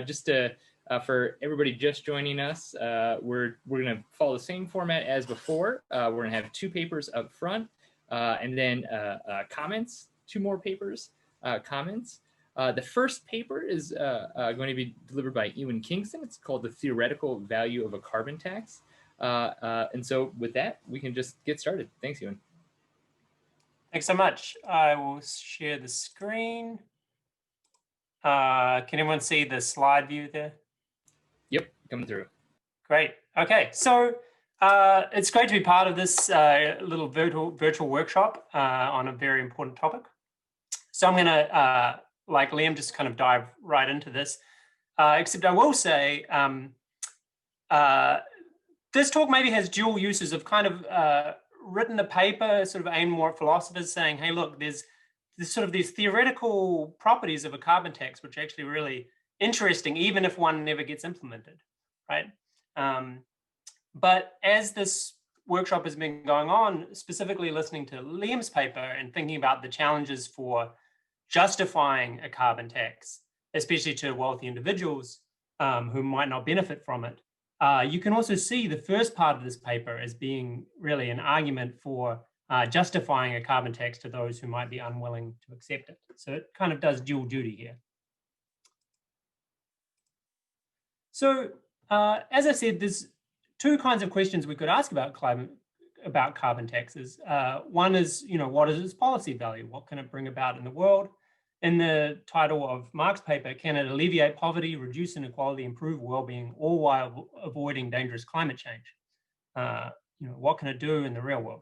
Just to, for everybody just joining us, we're going to follow the same format as before. We're going to have 2 papers up front, and then comments, 2 more papers, comments. The first paper is going to be delivered by Ewan Kingston. It's called The Theoretical Value of a Carbon Tax. And so with that, we can just get started. Thanks, Ewan. Thanks so much. I will share the screen. Can everyone see the slide view there? Yep, coming through. Great. Okay, so it's great to be part of this little virtual workshop on a very important topic. So I'm going to, like Liam, just kind of dive right into this. Except I will say, this talk maybe has dual uses of kind of written a paper sort of aimed more at philosophers saying, hey, look, there's sort of these theoretical properties of a carbon tax, which are actually really interesting, even if one never gets implemented, right? But as this workshop has been going on, specifically listening to Liam's paper and thinking about the challenges for justifying a carbon tax, especially to wealthy individuals who might not benefit from it, you can also see the first part of this paper as being really an argument for justifying a carbon tax to those who might be unwilling to accept it. So it kind of does dual duty here. So as I said, there's 2 kinds of questions we could ask about carbon taxes. One is, what is its policy value? What can it bring about in the world? In the title of Mark's paper, can it alleviate poverty, reduce inequality, improve well-being, all while avoiding dangerous climate change? What can it do in the real world?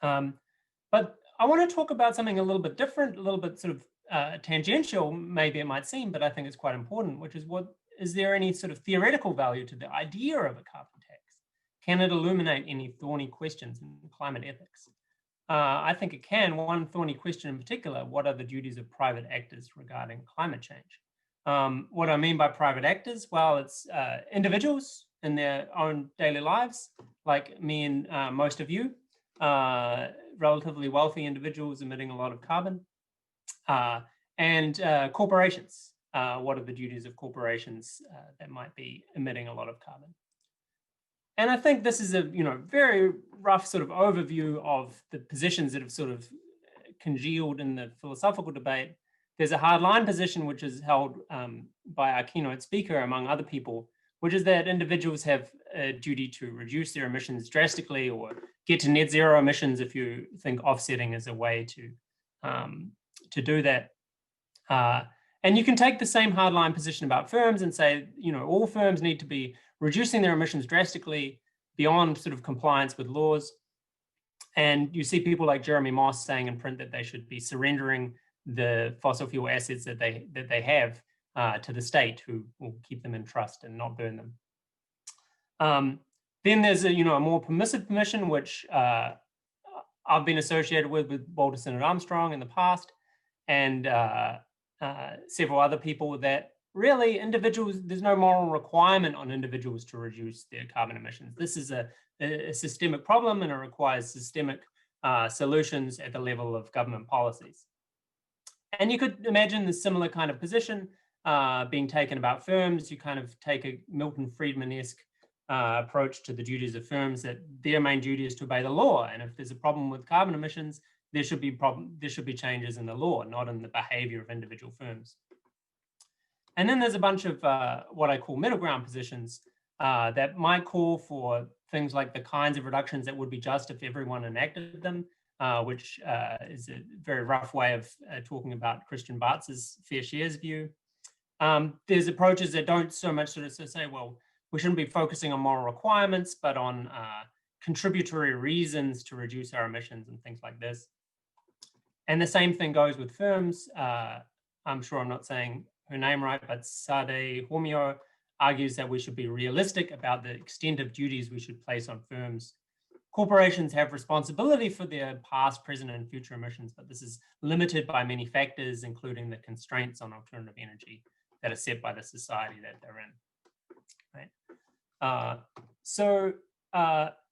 But I want to talk about something a little bit different, a little bit sort of tangential, maybe it might seem, but I think it's quite important, which is is there any sort of theoretical value to the idea of a carbon tax? Can it illuminate any thorny questions in climate ethics? I think it can. One thorny question in particular, what are the duties of private actors regarding climate change? What I mean by private actors, well, it's individuals in their own daily lives, like me and most of you, relatively wealthy individuals emitting a lot of carbon, and corporations. What are the duties of corporations that might be emitting a lot of carbon? And I think this is a very rough sort of overview of the positions that have sort of congealed in the philosophical debate. There's a hardline position which is held by our keynote speaker, among other people, which is that individuals have a duty to reduce their emissions drastically or get to net zero emissions if you think offsetting is a way to do that. And you can take the same hardline position about firms and say, all firms need to be reducing their emissions drastically beyond sort of compliance with laws. And you see people like Jeremy Moss saying in print that they should be surrendering the fossil fuel assets that they have to the state, who will keep them in trust and not burn them. Then there's a more permissive permission, which I've been associated with Walter Sinnott Armstrong in the past, and several other people, that really individuals, there's no moral requirement on individuals to reduce their carbon emissions. This is a systemic problem, and it requires systemic solutions at the level of government policies. And you could imagine the similar kind of position being taken about firms. You kind of take a Milton Friedman-esque approach to the duties of firms, that their main duty is to obey the law. And if there's a problem with carbon emissions, there should be changes in the law, not in the behavior of individual firms. And then there's a bunch of what I call middle ground positions that might call for things like the kinds of reductions that would be just if everyone enacted them, which is a very rough way of talking about Christian Bartz's fair shares view. There's approaches that don't so much sort of say, well, we shouldn't be focusing on moral requirements, but on contributory reasons to reduce our emissions and things like this. And the same thing goes with firms. I'm sure I'm not saying her name right, but Sade Hormio argues that we should be realistic about the extent of duties we should place on firms. Corporations have responsibility for their past, present, and future emissions, but this is limited by many factors, including the constraints on alternative energy that are set by the society that they're in. Right? So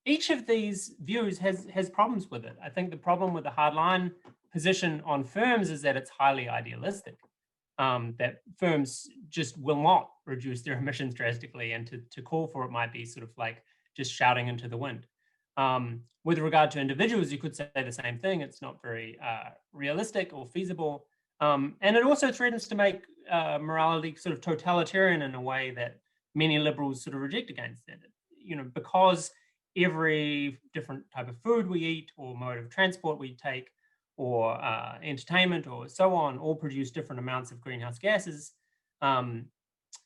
each of these views has problems with it. I think the problem with the hardline position on firms is that it's highly idealistic. that firms just will not reduce their emissions drastically, and to call for it might be sort of like just shouting into the wind. With regard to individuals, you could say the same thing. It's not very realistic or feasible. And it also threatens to make morality sort of totalitarian in a way that many liberals sort of reject against it. Because every different type of food we eat or mode of transport we take or entertainment or so on all produce different amounts of greenhouse gases,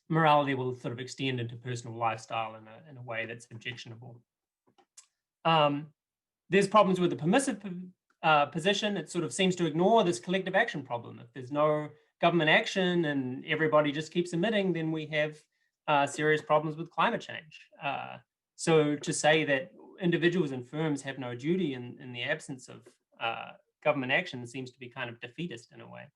morality will sort of extend into personal lifestyle in a way that's objectionable. There's problems with the permissive position. It sort of seems to ignore this collective action problem. If there's no government action and everybody just keeps emitting, then we have serious problems with climate change. So to say that individuals and firms have no duty in the absence of government action seems to be kind of defeatist in a way.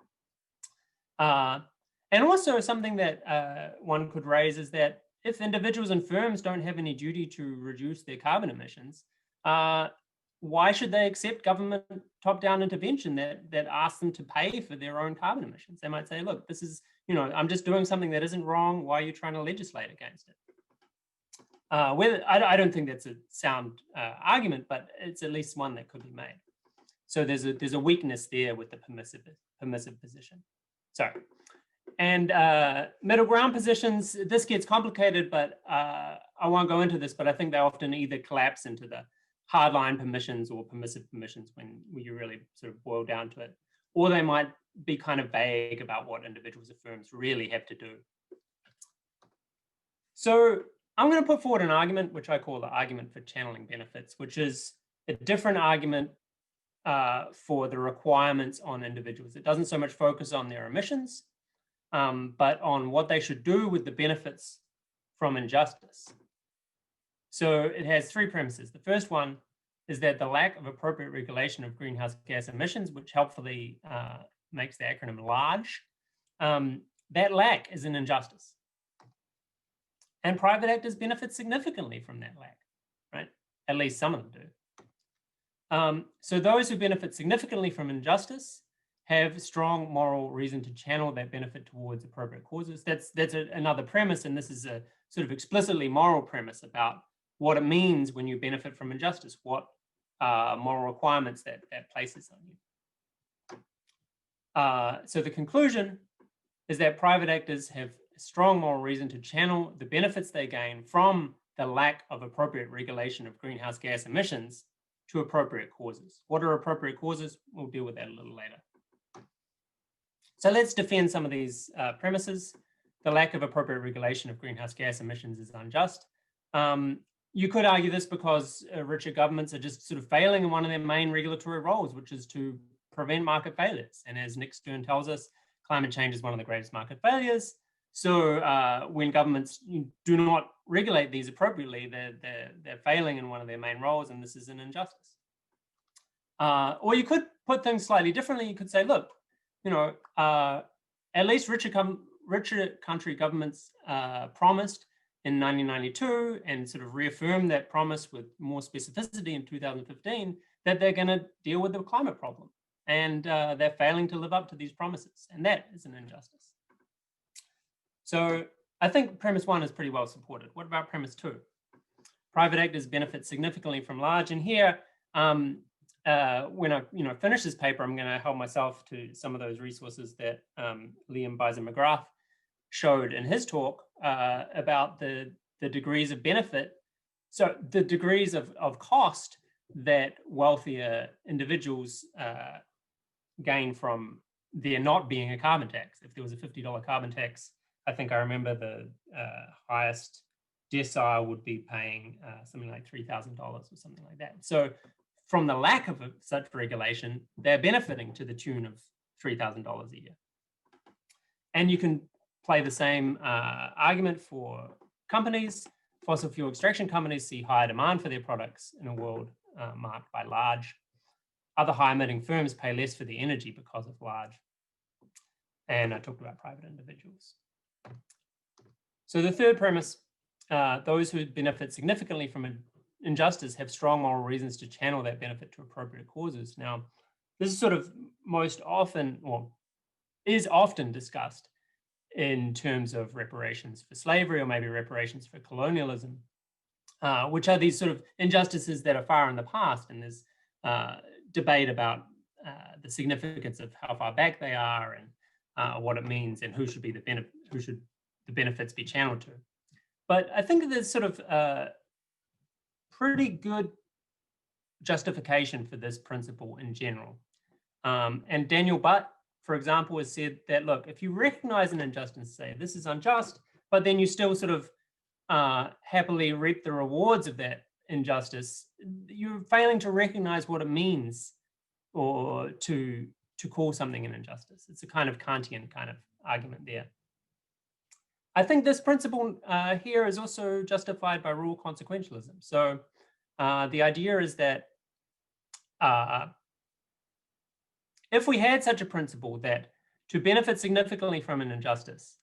And also something that one could raise is that if individuals and firms don't have any duty to reduce their carbon emissions, why should they accept government top-down intervention that asks them to pay for their own carbon emissions? They might say, look, this is, I'm just doing something that isn't wrong. Why are you trying to legislate against it? I don't think that's a sound argument, but it's at least one that could be made. So there's a weakness there with the permissive position. Sorry. And middle ground positions, this gets complicated, but I won't go into this, but I think they often either collapse into the hardline permissions or permissive permissions when you really sort of boil down to it, or they might be kind of vague about what individuals or firms really have to do. So I'm going to put forward an argument, which I call the argument for channeling benefits, which is a different argument for the requirements on individuals. It doesn't so much focus on their emissions, but on what they should do with the benefits from injustice. So it has three premises. The first one is that the lack of appropriate regulation of greenhouse gas emissions, which helpfully makes the acronym LARGE, that lack is an injustice. And private actors benefit significantly from that lack, right? At least some of them do. So those who benefit significantly from injustice have strong moral reason to channel that benefit towards appropriate causes. That's another premise, and this is a sort of explicitly moral premise about what it means when you benefit from injustice, what moral requirements that places on you. So the conclusion is that private actors have strong moral reason to channel the benefits they gain from the lack of appropriate regulation of greenhouse gas emissions to appropriate causes. What are appropriate causes? We'll deal with that a little later. So let's defend some of these premises. The lack of appropriate regulation of greenhouse gas emissions is unjust. You could argue this because richer governments are just sort of failing in one of their main regulatory roles, which is to prevent market failures. And as Nick Stern tells us, climate change is one of the greatest market failures. So when governments do not regulate these appropriately, they're failing in one of their main roles, and this is an injustice. Or you could put things slightly differently. You could say, look, at least richer country governments promised in 1992 and sort of reaffirmed that promise with more specificity in 2015 that they're going to deal with the climate problem. And they're failing to live up to these promises. And that is an injustice. So I think premise one is pretty well supported. What about premise two? Private actors benefit significantly from large. And here, when I finish this paper, I'm going to hold myself to some of those resources that Liam Beiser-McGrath showed in his talk about the degrees of benefit. So the degrees of cost that wealthier individuals gain from there not being a carbon tax. If there was a $50 carbon tax, I think I remember the highest decile would be paying something like $3,000 or something like that. So from the lack of such regulation, they're benefiting to the tune of $3,000 a year. And you can play the same argument for companies. Fossil fuel extraction companies see higher demand for their products in a world marked by large. Other high emitting firms pay less for the energy because of large. And I talked about private individuals. So the third premise, those who benefit significantly from injustice have strong moral reasons to channel that benefit to appropriate causes. Now, this is sort of most often, well, is often discussed in terms of reparations for slavery or maybe reparations for colonialism, which are these sort of injustices that are far in the past. And there's debate about the significance of how far back they are and what it means and who should the benefits be channeled to. But I think there's sort of pretty good justification for this principle in general. And Daniel Butt, for example, has said that, look, if you recognize an injustice, say this is unjust, but then you still sort of happily reap the rewards of that injustice, you're failing to recognize what it means or to call something an injustice. It's a kind of Kantian kind of argument there. I think this principle here is also justified by rule consequentialism. So the idea is that if we had such a principle that to benefit significantly from an injustice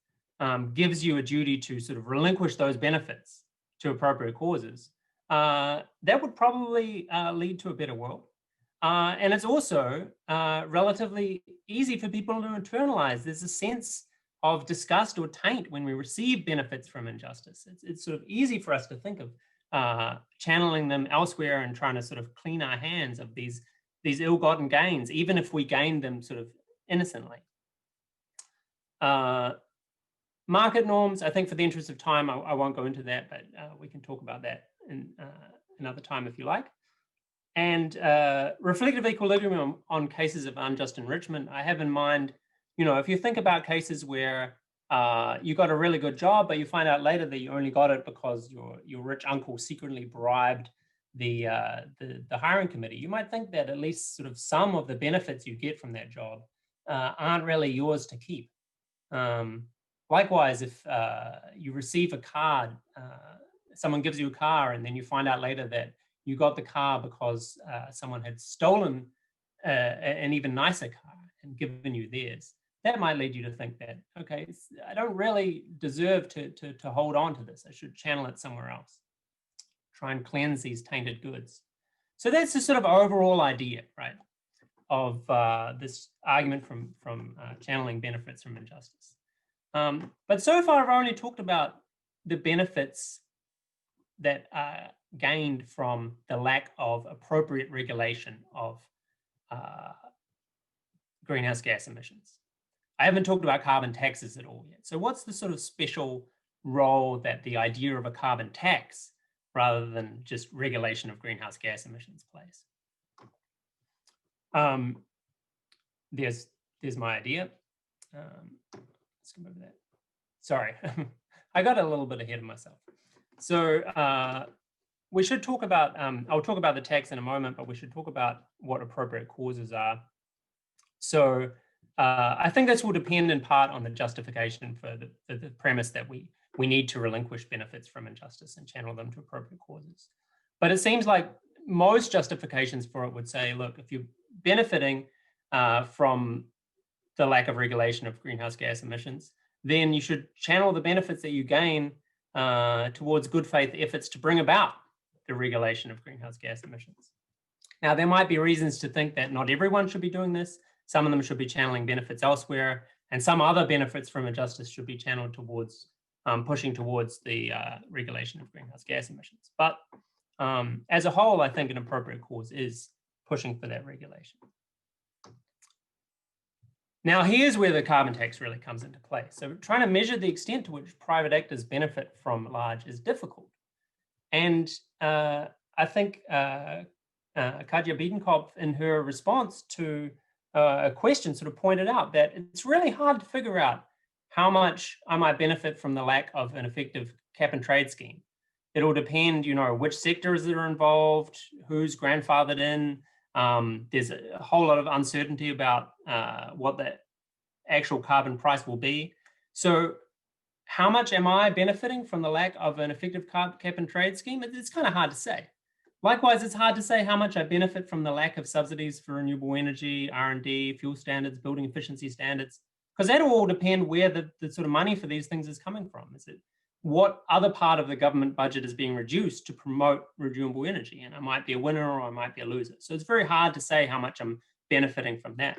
gives you a duty to sort of relinquish those benefits to appropriate causes, that would probably lead to a better world. And it's also relatively easy for people to internalize. There's a sense of disgust or taint when we receive benefits from injustice. It's sort of easy for us to think of channeling them elsewhere and trying to sort of clean our hands of these ill-gotten gains, even if we gain them sort of innocently. Market norms, I think for the interest of time, I won't go into that, but we can talk about that in another time if you like. And reflective equilibrium on cases of unjust enrichment, I have in mind, if you think about cases where you got a really good job, but you find out later that you only got it because your rich uncle secretly bribed the hiring committee, you might think that at least sort of some of the benefits you get from that job aren't really yours to keep. Likewise, if you receive a card, someone gives you a car and then you find out later that you got the car because someone had stolen an even nicer car and given you theirs. That might lead you to think that, okay, I don't really deserve to hold on to this. I should channel it somewhere else. Try and cleanse these tainted goods. So that's the sort of overall idea, right, of this argument from channeling benefits from injustice. But so far, I've only talked about the benefits that are gained from the lack of appropriate regulation of greenhouse gas emissions. I haven't talked about carbon taxes at all yet. So what's the sort of special role that the idea of a carbon tax rather than just regulation of greenhouse gas emissions plays? There's my idea. Let's come over that. Sorry, I got a little bit ahead of myself. So we should talk about, I'll talk about the tax in a moment, but we should talk about what appropriate causes are. So I think this will depend in part on the justification for the premise that we need to relinquish benefits from injustice and channel them to appropriate causes. But it seems like most justifications for it would say, look, if you're benefiting from the lack of regulation of greenhouse gas emissions, then you should channel the benefits that you gain towards good faith efforts to bring about the regulation of greenhouse gas emissions. Now, there might be reasons to think that not everyone should be doing this. Some of them should be channeling benefits elsewhere, and some other benefits from injustice should be channeled towards pushing towards the regulation of greenhouse gas emissions. But as a whole, I think an appropriate cause is pushing for that regulation. Now, here's where the carbon tax really comes into play. So trying to measure the extent to which private actors benefit from large is difficult. And I think Katja Biedenkopf, in her response to a question, sort of pointed out that it's really hard to figure out how much I might benefit from the lack of an effective cap and trade scheme. It'll depend, which sectors are involved, who's grandfathered in. There's a whole lot of uncertainty about what the actual carbon price will be. So how much am I benefiting from the lack of an effective cap and trade scheme? It's kind of hard to say. Likewise, it's hard to say how much I benefit from the lack of subsidies for renewable energy, R&D, fuel standards, building efficiency standards, because that'll all depend where the sort of money for these things is coming from. Is it what other part of the government budget is being reduced to promote renewable energy? And I might be a winner or I might be a loser. So it's very hard to say how much I'm benefiting from that.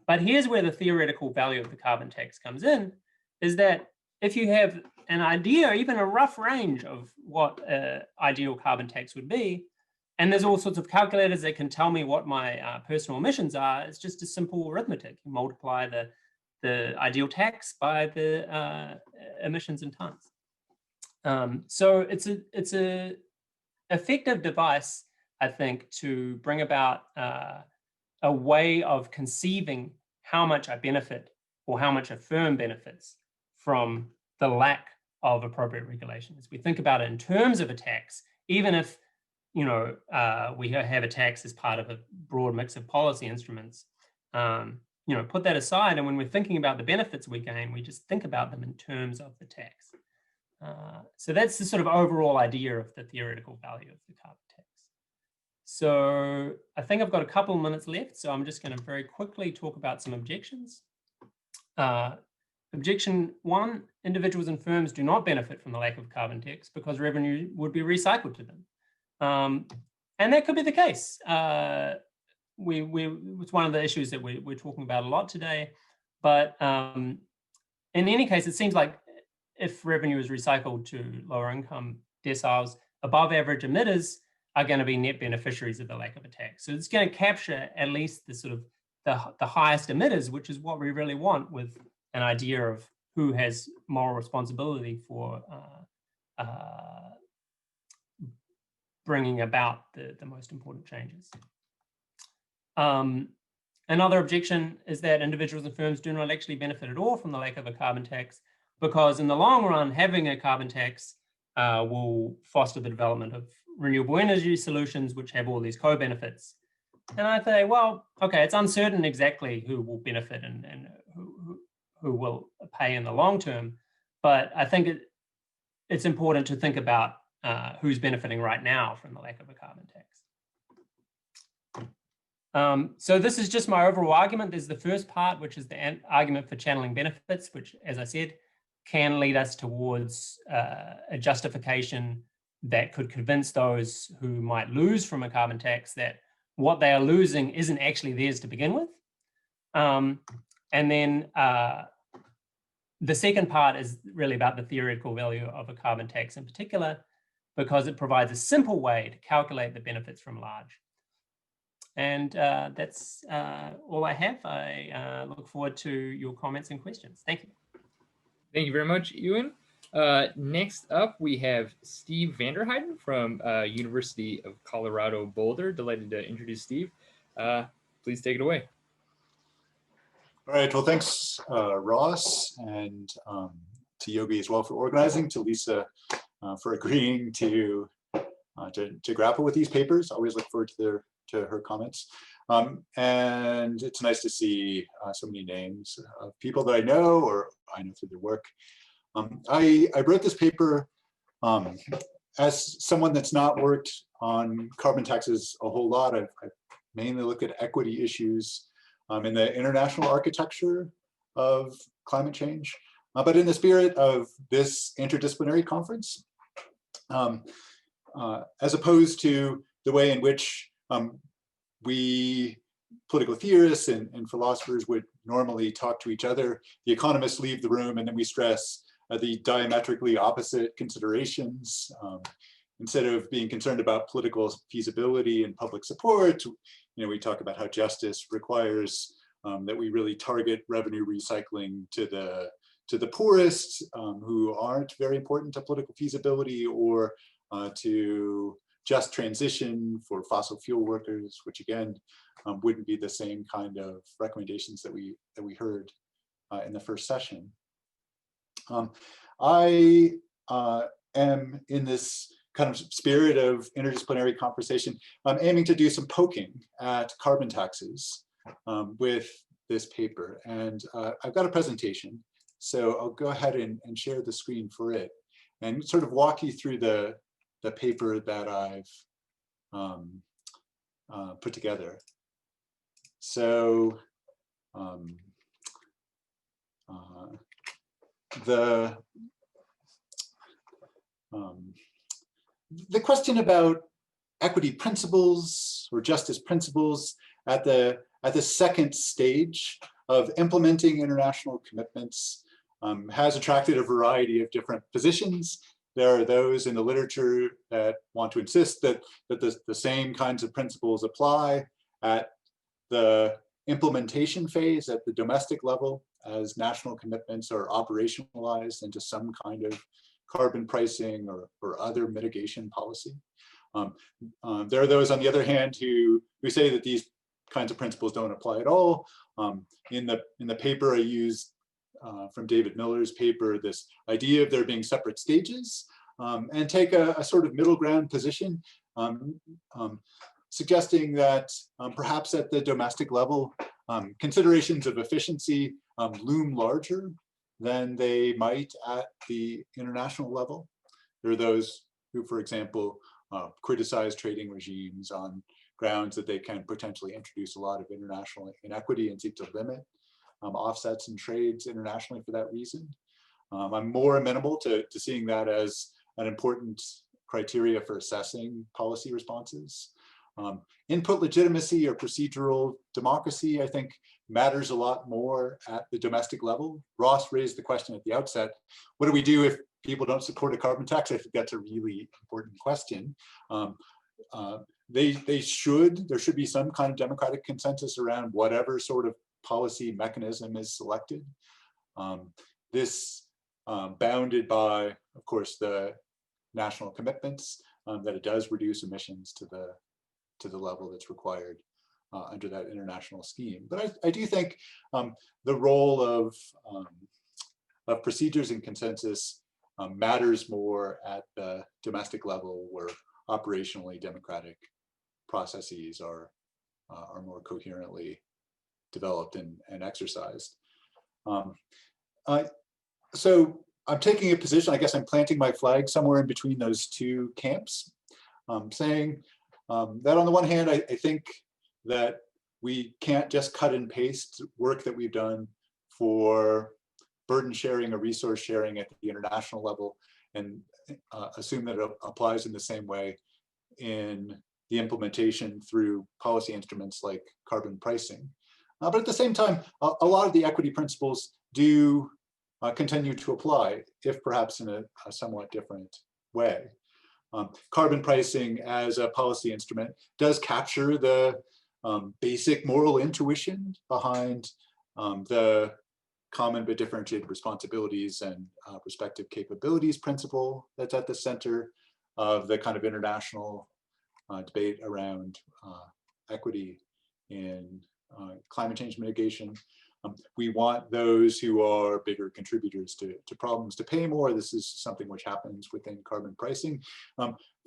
But here's where the theoretical value of the carbon tax comes in, is that if you have an idea, even a rough range of what an ideal carbon tax would be, and there's all sorts of calculators that can tell me what my personal emissions are, it's just a simple arithmetic. You multiply the ideal tax by the emissions in tons. So it's a effective device, I think, to bring about a way of conceiving how much I benefit or how much a firm benefits from the lack of appropriate regulations. We think about it in terms of a tax, even if we have a tax as part of a broad mix of policy instruments. Put that aside, and when we're thinking about the benefits we gain, we just think about them in terms of the tax. So that's the sort of overall idea of the theoretical value of the carbon tax. So I think I've got a couple of minutes left, so I'm just going to very quickly talk about some objections. Objection 1, individuals and firms do not benefit from the lack of carbon tax because revenue would be recycled to them. And that could be the case. It's one of the issues that we're talking about a lot today. But in any case, it seems like if revenue is recycled to lower income deciles, above average emitters are going to be net beneficiaries of the lack of a tax. So it's going to capture at least the sort of the highest emitters, which is what we really want with an idea of who has moral responsibility for bringing about the most important changes. Another objection is that individuals and firms do not actually benefit at all from the lack of a carbon tax, because in the long run, having a carbon tax will foster the development of renewable energy solutions, which have all these co-benefits. And I say, well, okay, it's uncertain exactly who will benefit and who will pay in the long term, but I think it's important to think about who's benefiting right now from the lack of a carbon tax. So this is just my overall argument. There's the first part, which is the argument for channeling benefits, which, as I said, can lead us towards a justification that could convince those who might lose from a carbon tax that what they are losing isn't actually theirs to begin with. And then the second part is really about the theoretical value of a carbon tax in particular, because it provides a simple way to calculate the benefits from large. And that's all I have. I look forward to your comments and questions. Thank you. Thank you very much, Ewan. Next up, we have Steve Vanderheiden from University of Colorado Boulder. Delighted to introduce Steve. Please take it away. All right, well, thanks, Ross, and to Yogi as well for organizing, to Lisa for agreeing to grapple with these papers. Always look forward to her comments. And it's nice to see so many names of people that I know or I know through their work. I wrote this paper as someone that's not worked on carbon taxes a whole lot. I've mainly looked at equity issues in the international architecture of climate change. But in the spirit of this interdisciplinary conference, as opposed to the way in which we political theorists and philosophers would normally talk to each other, the economists leave the room and then we stress the diametrically opposite considerations. Instead of being concerned about political feasibility and public support, we talk about how justice requires that we really target revenue recycling to the poorest who aren't very important to political feasibility, or to just transition for fossil fuel workers, which again wouldn't be the same kind of recommendations that we heard in the first session. I am in this kind of spirit of interdisciplinary conversation. I'm aiming to do some poking at carbon taxes with this paper, and I've got a presentation, so I'll go ahead and share the screen for it and sort of walk you through the paper that I've put together. So the question about equity principles or justice principles at the at the second stage of implementing international commitments has attracted a variety of different positions. There are those in the literature that want to insist that the same kinds of principles apply at the implementation phase at the domestic level as national commitments are operationalized into some kind of carbon pricing or other mitigation policy. There are those, on the other hand, who say that these kinds of principles don't apply at all. In the paper I used from David Miller's paper, this idea of there being separate stages, and take a sort of middle ground position, suggesting that perhaps at the domestic level, considerations of efficiency loom larger than they might at the international level. There are those who, for example, criticize trading regimes on grounds that they can potentially introduce a lot of international inequity and seek to limit offsets and trades internationally for that reason. I'm more amenable to seeing that as an important criteria for assessing policy responses. Input legitimacy or procedural democracy, I think, matters a lot more at the domestic level. Ross raised the question at the outset, what do we do if people don't support a carbon tax? I think that's a really important question. There should be some kind of democratic consensus around whatever sort of policy mechanism is selected. This bounded by, of course, the national commitments that it does reduce emissions to the level that's required under that international scheme. But I do think the role of procedures and consensus matters more at the domestic level, where operationally democratic processes are more coherently developed and exercised. So I'm taking a position, I guess I'm planting my flag somewhere in between those two camps, saying that on the one hand, I think that we can't just cut and paste work that we've done for burden sharing or resource sharing at the international level and assume that it applies in the same way in the implementation through policy instruments like carbon pricing. But at the same time, a lot of the equity principles do continue to apply, if perhaps in a somewhat different way. Carbon pricing as a policy instrument does capture the basic moral intuition behind the common but differentiated responsibilities and respective capabilities principle that's at the center of the kind of international debate around equity in climate change mitigation. We want those who are bigger contributors to problems to pay more. This is something which happens within carbon pricing.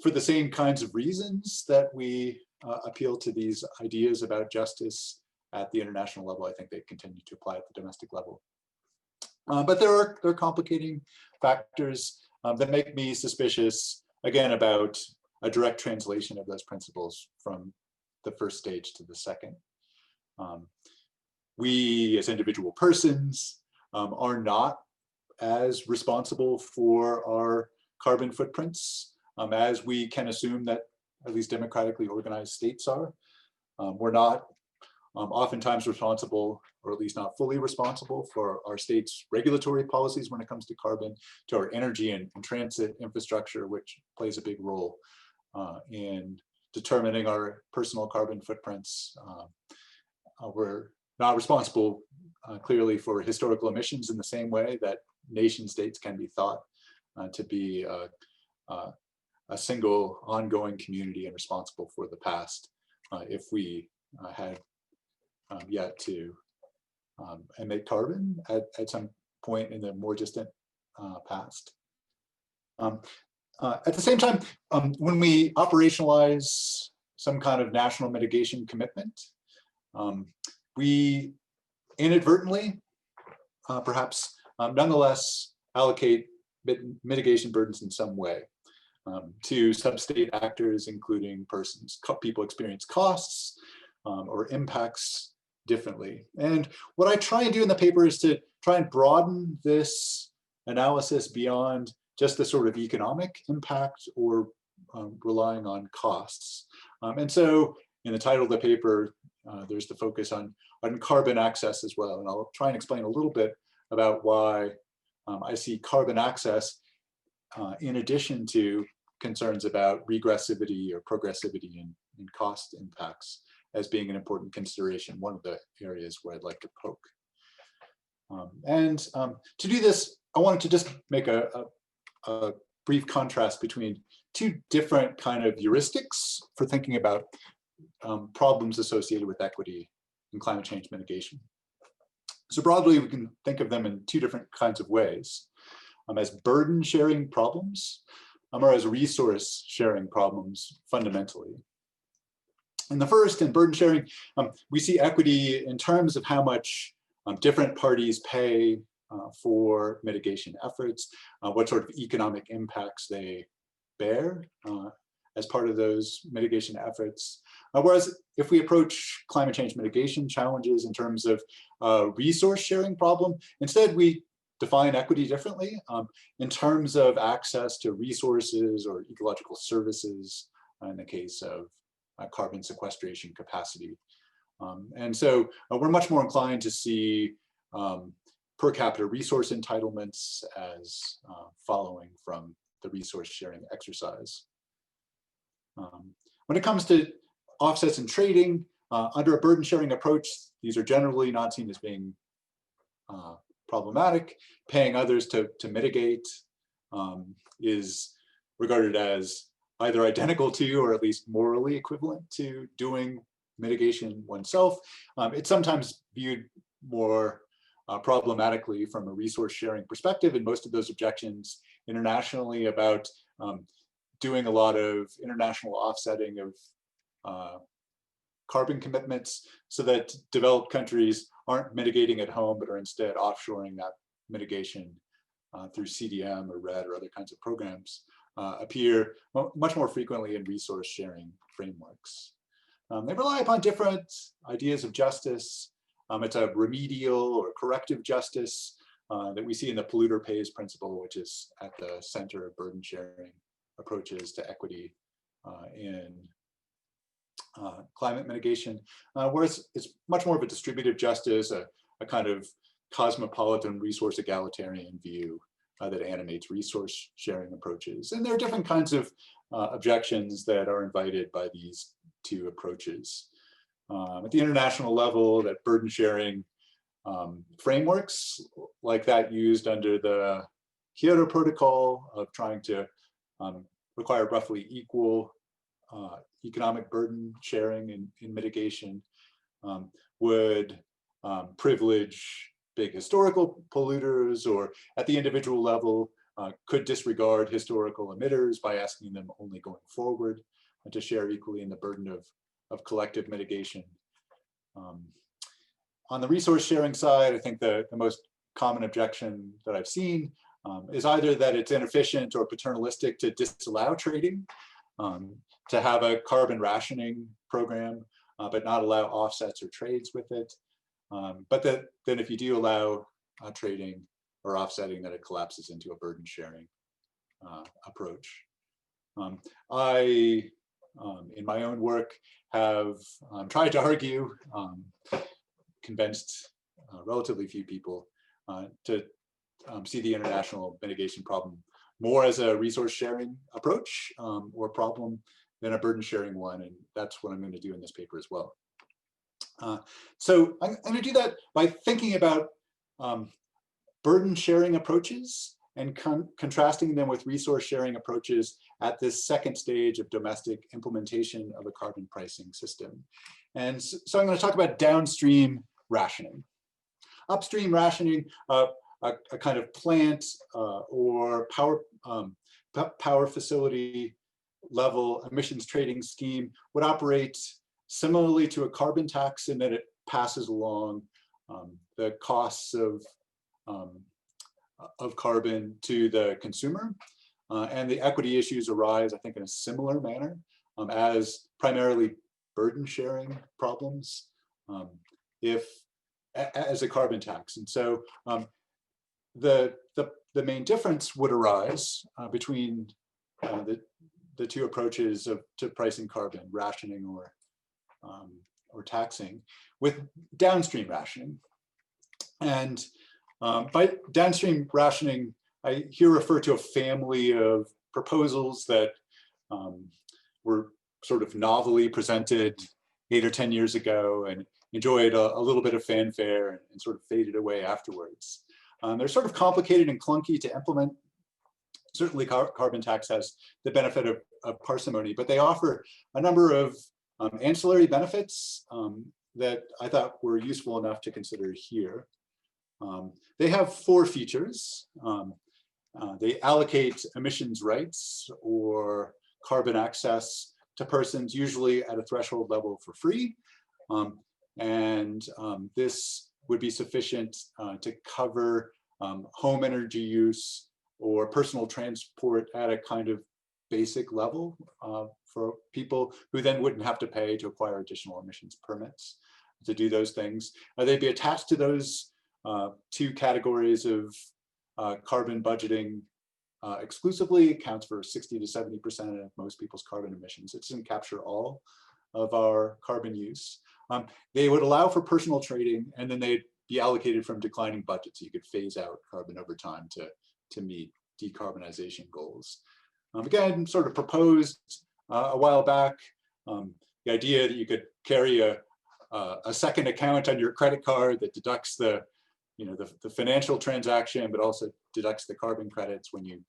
For the same kinds of reasons that we appeal to these ideas about justice at the international level, I think they continue to apply at the domestic level. But there are complicating factors that make me suspicious, again, about a direct translation of those principles from the first stage to the second. We as individual persons are not as responsible for our carbon footprints as we can assume that at least democratically organized states are. We're not oftentimes responsible, or at least not fully responsible, for our state's regulatory policies when it comes to carbon, to our energy and transit infrastructure, which plays a big role in determining our personal carbon footprints. We're not responsible clearly for historical emissions in the same way that nation states can be thought to be a single ongoing community and responsible for the past if we had yet to emit carbon at some point in the more distant past. At the same time, when we operationalize some kind of national mitigation commitment, we inadvertently, perhaps nonetheless, allocate mitigation burdens in some way to sub-state actors, including persons. People experience costs or impacts differently. And what I try and do in the paper is to try and broaden this analysis beyond just the sort of economic impact or relying on costs. And so in the title of the paper, there's the focus on carbon access as well. And I'll try and explain a little bit about why I see carbon access in addition to concerns about regressivity or progressivity in cost impacts as being an important consideration, one of the areas where I'd like to poke. To do this, I wanted to just make a brief contrast between two different kind of heuristics for thinking about problems associated with equity and climate change mitigation. So broadly, we can think of them in two different kinds of ways, as burden sharing problems or as resource sharing problems fundamentally. In the first, in burden sharing, we see equity in terms of how much different parties pay for mitigation efforts, what sort of economic impacts they bear as part of those mitigation efforts. Whereas if we approach climate change mitigation challenges in terms of resource sharing problem, instead we define equity differently in terms of access to resources or ecological services in the case of carbon sequestration capacity. And so we're much more inclined to see per capita resource entitlements as following from the resource sharing exercise. When it comes to offsets and trading, under a burden sharing approach, these are generally not seen as being problematic. Paying others to mitigate is regarded as either identical to or at least morally equivalent to doing mitigation oneself. It's sometimes viewed more problematically from a resource sharing perspective, and most of those objections internationally about doing a lot of international offsetting of carbon commitments so that developed countries aren't mitigating at home, but are instead offshoring that mitigation through CDM or RED or other kinds of programs appear much more frequently in resource sharing frameworks. They rely upon different ideas of justice. It's a remedial or corrective justice that we see in the polluter pays principle, which is at the center of burden sharing approaches to equity in climate mitigation, whereas it's much more of a distributive justice, a kind of cosmopolitan resource egalitarian view that animates resource sharing approaches. And there are different kinds of objections that are invited by these two approaches. At the international level, that burden sharing frameworks like that used under the Kyoto Protocol of trying to require roughly equal economic burden sharing in mitigation would privilege big historical polluters, or at the individual level could disregard historical emitters by asking them only going forward to share equally in the burden of collective mitigation. On the resource sharing side, I think the most common objection that I've seen is either that it's inefficient or paternalistic to disallow trading, to have a carbon rationing program, but not allow offsets or trades with it. But then if you do allow trading or offsetting, that it collapses into a burden sharing approach. I, in my own work, have tried to argue, convinced relatively few people to see the international mitigation problem more as a resource sharing approach or problem than a burden sharing one, and that's what I'm going to do in this paper as well. So I'm going to do that by thinking about burden sharing approaches and contrasting them with resource sharing approaches at this second stage of domestic implementation of a carbon pricing system. And so I'm going to talk about downstream rationing. Upstream rationing, a kind of plant or power facility level emissions trading scheme would operate similarly to a carbon tax in that it passes along the costs of carbon to the consumer. And the equity issues arise, I think, in a similar manner as primarily burden sharing problems as a carbon tax. And so the main difference would arise between the two approaches to pricing carbon, rationing or taxing with downstream rationing. And by downstream rationing, I here refer to a family of proposals that were sort of novelly presented 8 or 10 years ago and enjoyed a little bit of fanfare and sort of faded away afterwards. They're sort of complicated and clunky to implement. Certainly carbon tax has the benefit of parsimony, but they offer a number of ancillary benefits that I thought were useful enough to consider here. They have 4 features. They allocate emissions rights or carbon access to persons usually at a threshold level for free. This would be sufficient to cover home energy use or personal transport at a kind of basic level for people who then wouldn't have to pay to acquire additional emissions permits to do those things. They'd be attached to those 2 categories of carbon budgeting exclusively. Accounts for 60 to 70% of most people's carbon emissions. It doesn't capture all of our carbon use. They would allow for personal trading, and then they'd be allocated from declining budgets. So you could phase out carbon over time to meet decarbonization goals. Again, sort of proposed a while back, the idea that you could carry a second account on your credit card that deducts the financial transaction, but also deducts the carbon credits when you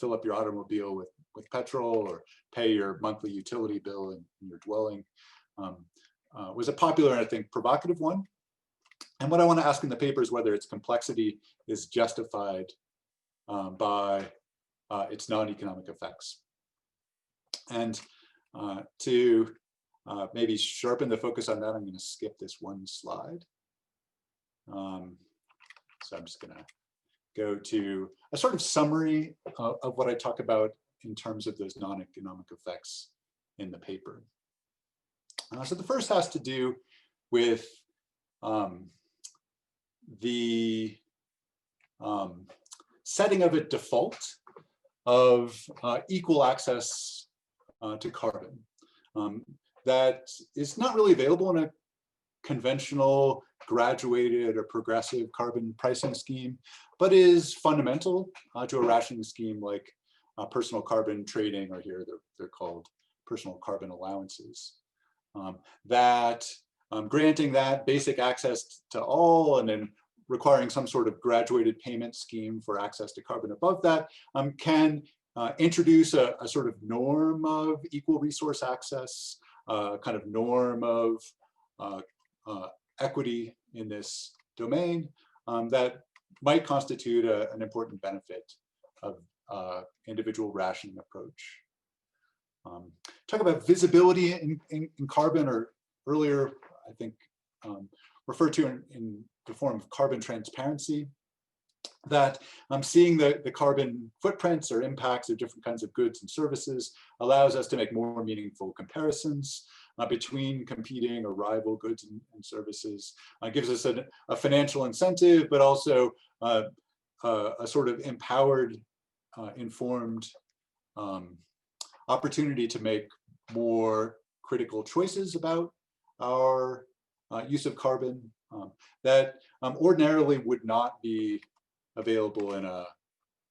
fill up your automobile with petrol or pay your monthly utility bill in your dwelling, was a popular and I think provocative one. And what I want to ask in the paper is whether its complexity is justified by its non-economic effects. And to maybe sharpen the focus on that, I'm going to skip this one slide. So I'm just going to go to a sort of summary of what I talk about in terms of those non-economic effects in the paper. So the first has to do with the setting of a default of equal access to carbon that is not really available in a conventional, graduated, or progressive carbon pricing scheme, but is fundamental to a rationing scheme like personal carbon trading, or here they're called personal carbon allowances. Granting that basic access to all and then requiring some sort of graduated payment scheme for access to carbon above that can introduce a sort of norm of equal resource access, kind of norm of equity in this domain that might constitute an important benefit of individual rationing approach. Talk about visibility in carbon, or earlier, I think, referred to in the form of carbon transparency, that seeing the carbon footprints or impacts of different kinds of goods and services allows us to make more meaningful comparisons between competing or rival goods and services. Gives us a financial incentive, but also a sort of empowered, informed opportunity to make more critical choices about our use of carbon that ordinarily would not be available in a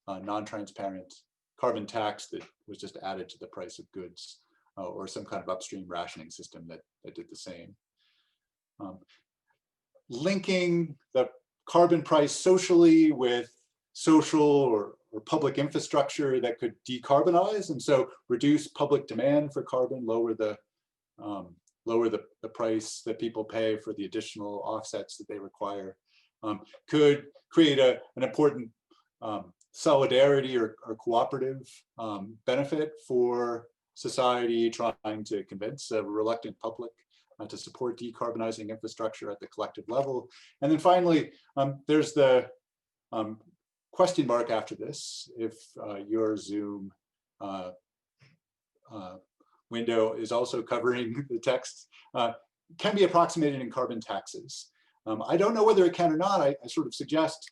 non-transparent carbon tax that was just added to the price of goods, or some kind of upstream rationing system that did the same. Linking the carbon price socially with social or public infrastructure that could decarbonize, and so reduce public demand for carbon, lower the price that people pay for the additional offsets that they require, could create an important solidarity or cooperative benefit for society trying to convince a reluctant public to support decarbonizing infrastructure at the collective level. And then finally, there's the question mark after this. If your Zoom window is also covering the text, can be approximated in carbon taxes. I don't know whether it can or not. I sort of suggest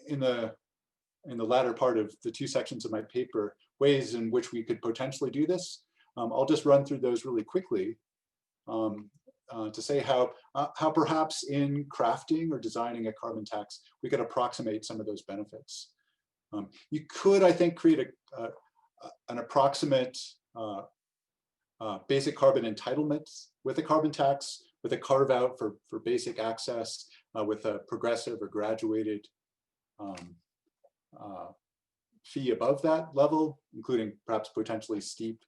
in the latter part of the 2 sections of my paper, ways in which we could potentially do this. I'll just run through those really quickly. to say how perhaps in crafting or designing a carbon tax, we could approximate some of those benefits. You could, I think, create an approximate basic carbon entitlement with a carbon tax, with a carve out for basic access, with a progressive or graduated fee above that level, including perhaps potentially steep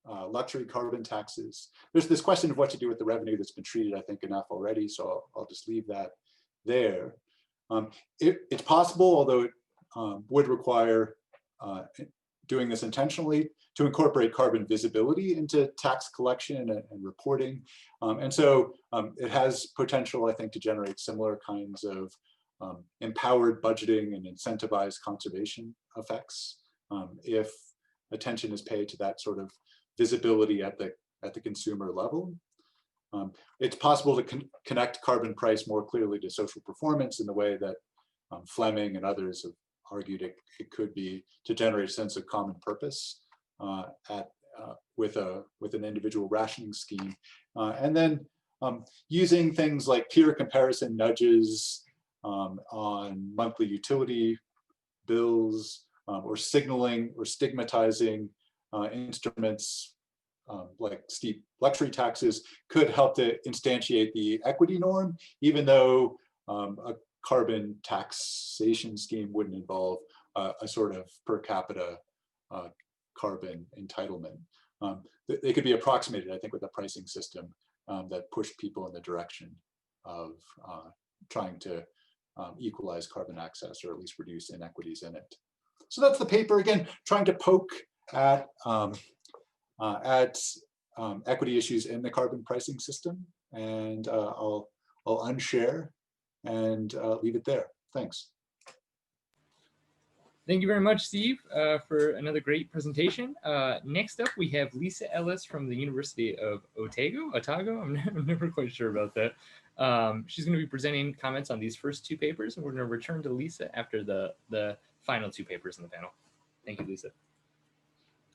luxury carbon taxes. There's this question of what to do with the revenue that's been treated, I think, enough already, so I'll just leave that there. It's possible, although it would require doing this intentionally, to incorporate carbon visibility into tax collection and reporting. And so it has potential, I think, to generate similar kinds of empowered budgeting and incentivized conservation effects if attention is paid to that sort of visibility at the consumer level. It's possible to connect carbon price more clearly to social performance in the way that Fleming and others have argued it could be, to generate a sense of common purpose with an individual rationing scheme. And then using things like peer comparison nudges on monthly utility bills, or signaling or stigmatizing instruments like steep luxury taxes could help to instantiate the equity norm, even though a carbon taxation scheme wouldn't involve a sort of per capita carbon entitlement. They could be approximated, I think, with a pricing system that pushed people in the direction of trying to equalize carbon access, or at least reduce inequities in it. So that's the paper, again, trying to poke at equity issues in the carbon pricing system. And I'll unshare and leave it there. Thanks. Thank you very much, Steve, for another great presentation. Next up, we have Lisa Ellis from the University of Otago. I'm never quite sure about that. She's going to be presenting comments on these first two papers, and we're going to return to Lisa after the final two papers in the panel. Thank you, Lisa.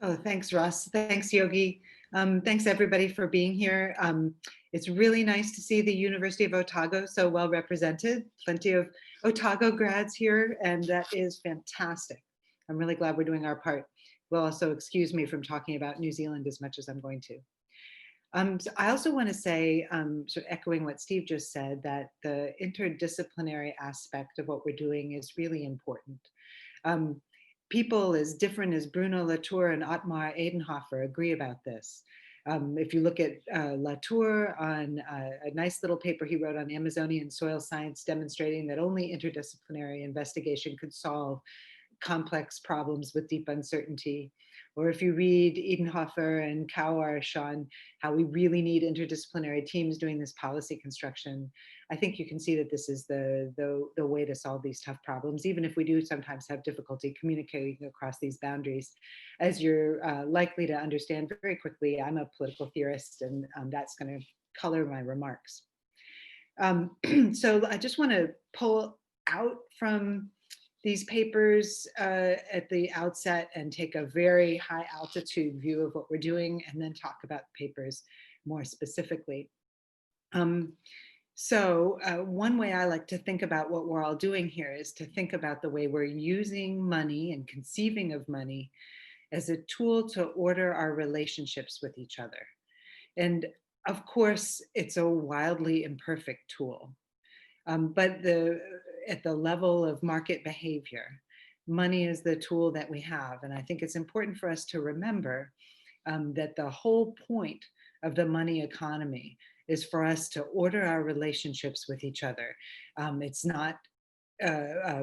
Oh, thanks, Russ. Thanks, Yogi. Thanks, everybody, for being here. It's really nice to see the University of Otago so well represented. Plenty of Otago grads here, and that is fantastic. I'm really glad we're doing our part. Will also excuse me from talking about New Zealand as much as I'm going to. So I also want to say, sort of echoing what Steve just said, that the interdisciplinary aspect of what we're doing is really important. People as different as Bruno Latour and Ottmar Edenhofer agree about this. If you look at Latour on a nice little paper he wrote on Amazonian soil science, demonstrating that only interdisciplinary investigation could solve complex problems with deep uncertainty. Or if you read Edenhofer and Kauarsh on how we really need interdisciplinary teams doing this policy construction, I think you can see that this is the way to solve these tough problems, even if we do sometimes have difficulty communicating across these boundaries. As you're likely to understand very quickly, I'm a political theorist, and that's going to color my remarks. So I just want to pull out from these papers at the outset and take a very high altitude view of what we're doing, and then talk about the papers more specifically. So one way I like to think about what we're all doing here is to think about the way we're using money and conceiving of money as a tool to order our relationships with each other. And of course, it's a wildly imperfect tool. But at the level of market behavior, money is the tool that we have. And I think it's important for us to remember that the whole point of the money economy is for us to order our relationships with each other. It's not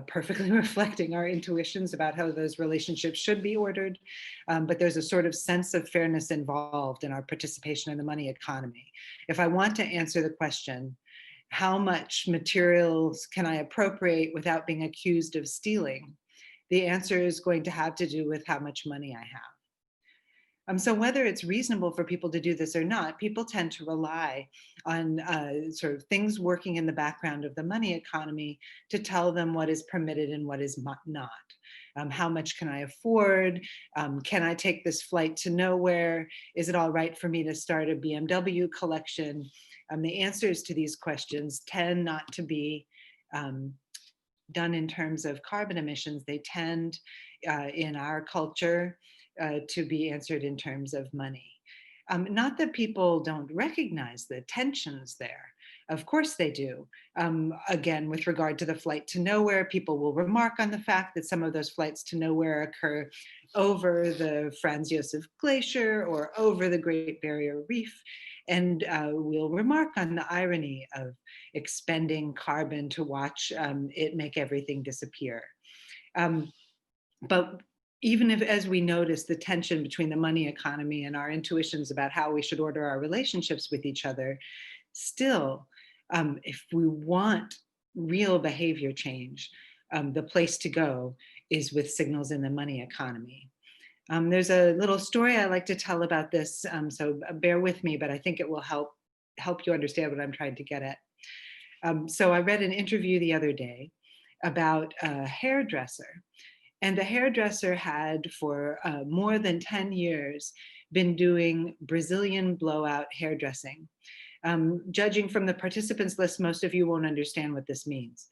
perfectly reflecting our intuitions about how those relationships should be ordered, but there's a sort of sense of fairness involved in our participation in the money economy. If I want to answer the question, how much materials can I appropriate without being accused of stealing? The answer is going to have to do with how much money I So whether it's reasonable for people to do this or not, people tend to rely on sort of things working in the background of the money economy to tell them what is permitted and what is not. How much can I afford? Can I take this flight to nowhere? Is it all right for me to start a BMW collection? The answers to these questions tend not to be done in terms of carbon emissions. They tend in our culture to be answered in terms of money. Not that people don't recognize the tensions there. Of course they do. Again, with regard to the flight to nowhere, people will remark on the fact that some of those flights to nowhere occur over the Franz Josef Glacier or over the Great Barrier Reef. And we'll remark on the irony of expending carbon to watch it make everything disappear. But even if, as we notice the tension between the money economy and our intuitions about how we should order our relationships with each other, still, if we want real behavior change, the place to go is with signals in the money economy. There's a little story I like to tell about this, so bear with me, but I think it will help you understand what I'm trying to get at. So I read an interview the other day about a hairdresser. And the hairdresser had for more than 10 years been doing Brazilian blowout hairdressing. Judging from the participants list, most of you won't understand what this means.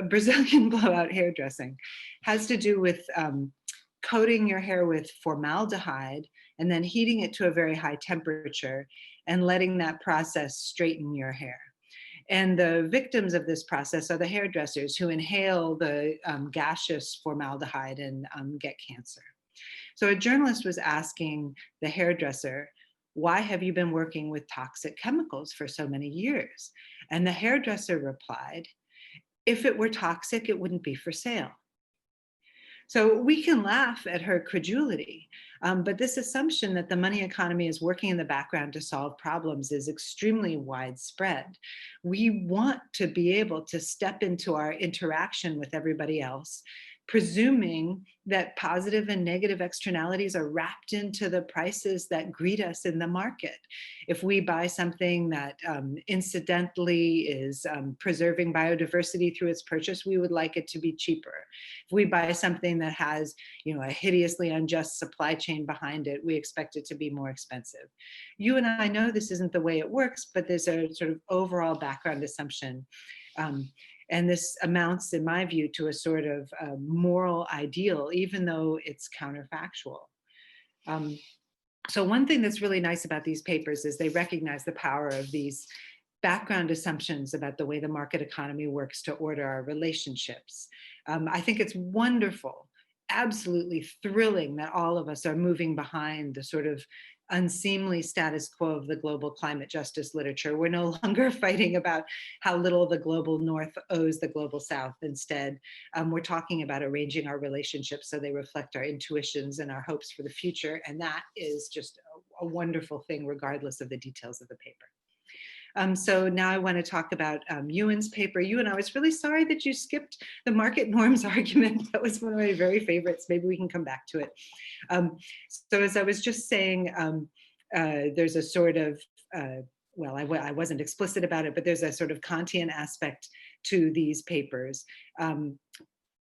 Brazilian blowout hairdressing has to do with coating your hair with formaldehyde and then heating it to a very high temperature and letting that process straighten your hair. And the victims of this process are the hairdressers who inhale the gaseous formaldehyde and get cancer. So a journalist was asking the hairdresser, why have you been working with toxic chemicals for so many years? And the hairdresser replied, if it were toxic, it wouldn't be for sale. So we can laugh at her credulity, but this assumption that the money economy is working in the background to solve problems is extremely widespread. We want to be able to step into our interaction with everybody else, presuming that positive and negative externalities are wrapped into the prices that greet us in the market. If we buy something that incidentally is preserving biodiversity through its purchase, we would like it to be cheaper. If we buy something that has, a hideously unjust supply chain behind it, we expect it to be more expensive. You and I know this isn't the way it works, but there's a sort of overall background assumption. And this amounts, in my view, to a sort of moral ideal, even though it's counterfactual. So one thing that's really nice about these papers is they recognize the power of these background assumptions about the way the market economy works to order our relationships. I think it's wonderful, absolutely thrilling that all of us are moving behind the sort of unseemly status quo of the global climate justice literature. We're no longer fighting about how little the global north owes the global south. Instead, we're talking about arranging our relationships so they reflect our intuitions and our hopes for the future. And that is just a wonderful thing, regardless of the details of the paper. So now I want to talk about Ewan's paper. Ewan, I was really sorry that you skipped the market norms argument. That was one of my very favorites. Maybe we can come back to it. So as I was just saying, there's a sort of, well, I wasn't explicit about it, but there's a sort of Kantian aspect to these papers.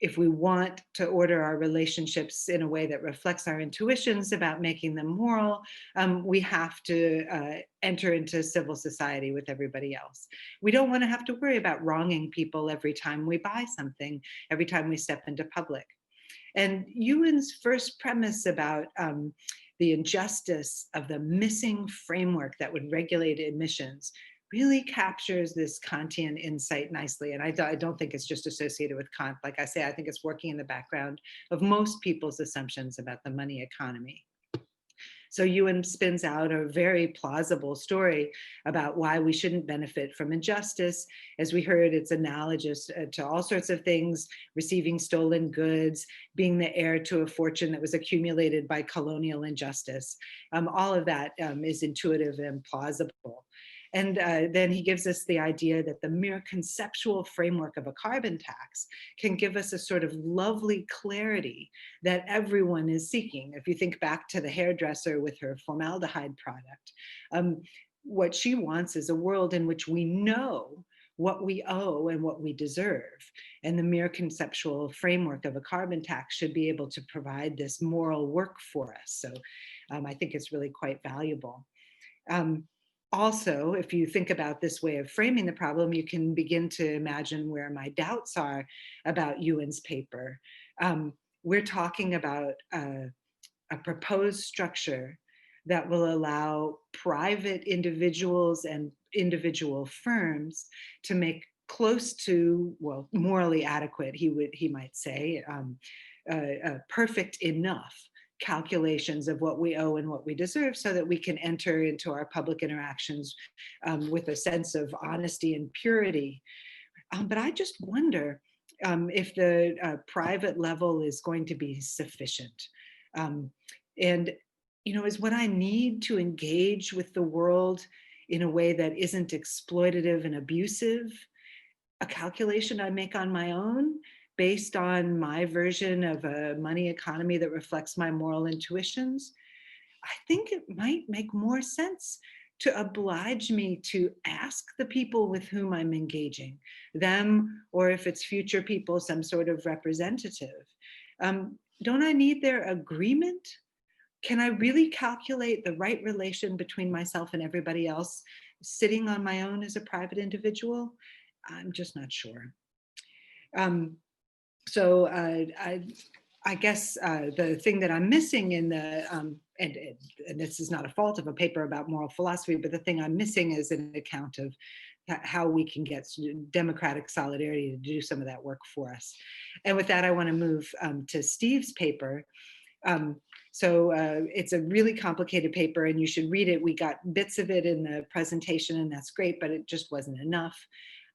If we want to order our relationships in a way that reflects our intuitions about making them moral, we have to enter into civil society with everybody else. We don't want to have to worry about wronging people every time we buy something, every time we step into public. And Ewan's first premise about the injustice of the missing framework that would regulate emissions really captures this Kantian insight nicely. And I don't think it's just associated with Kant. Like I say, I think it's working in the background of most people's assumptions about the money economy. So Ewan spins out a very plausible story about why we shouldn't benefit from injustice. As we heard, it's analogous to all sorts of things: receiving stolen goods, being the heir to a fortune that was accumulated by colonial injustice. All of that is intuitive and plausible. And then he gives us the idea that the mere conceptual framework of a carbon tax can give us a sort of lovely clarity that everyone is seeking. If you think back to the hairdresser with her formaldehyde product, what she wants is a world in which we know what we owe and what we deserve. And the mere conceptual framework of a carbon tax should be able to provide this moral work for us. So I think it's really quite valuable. Also, if you think about this way of framing the problem, you can begin to imagine where my doubts are about Ewan's paper. We're talking about a proposed structure that will allow private individuals and individual firms to make close to, well, morally adequate, he might say, perfect enough calculations of what we owe and what we deserve, so that we can enter into our public interactions with a sense of honesty and purity. But I just wonder if the private level is going to be sufficient. And is what I need to engage with the world in a way that isn't exploitative and abusive a calculation I make on my own based on my version of a money economy that reflects my moral intuitions? I think it might make more sense to oblige me to ask the people with whom I'm engaging, them, or if it's future people, some sort of representative. Don't I need their agreement? Can I really calculate the right relation between myself and everybody else sitting on my own as a private individual? I'm just not sure. So I guess the thing that I'm missing in the, and this is not a fault of a paper about moral philosophy, but the thing I'm missing is an account of how we can get democratic solidarity to do some of that work for us. And with that, I want to move to Steve's paper. So it's a really complicated paper and you should read it. We got bits of it in the presentation and that's great, but it just wasn't enough.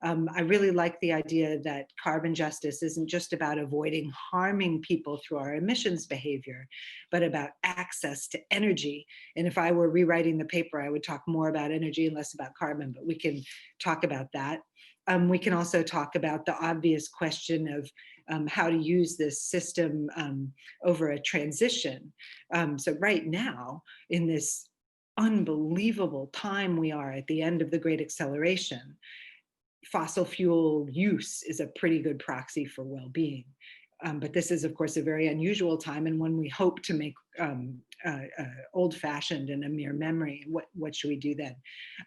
I really like the idea that carbon justice isn't just about avoiding harming people through our emissions behavior, but about access to energy. And if I were rewriting the paper, I would talk more about energy and less about carbon, but we can talk about that. We can also talk about the obvious question of how to use this system over a transition. So right now, in this unbelievable time we are at the end of the Great Acceleration, fossil fuel use is a pretty good proxy for well-being. But this is, of course, a very unusual time and one we hope to make old-fashioned and a mere memory. What should we do then?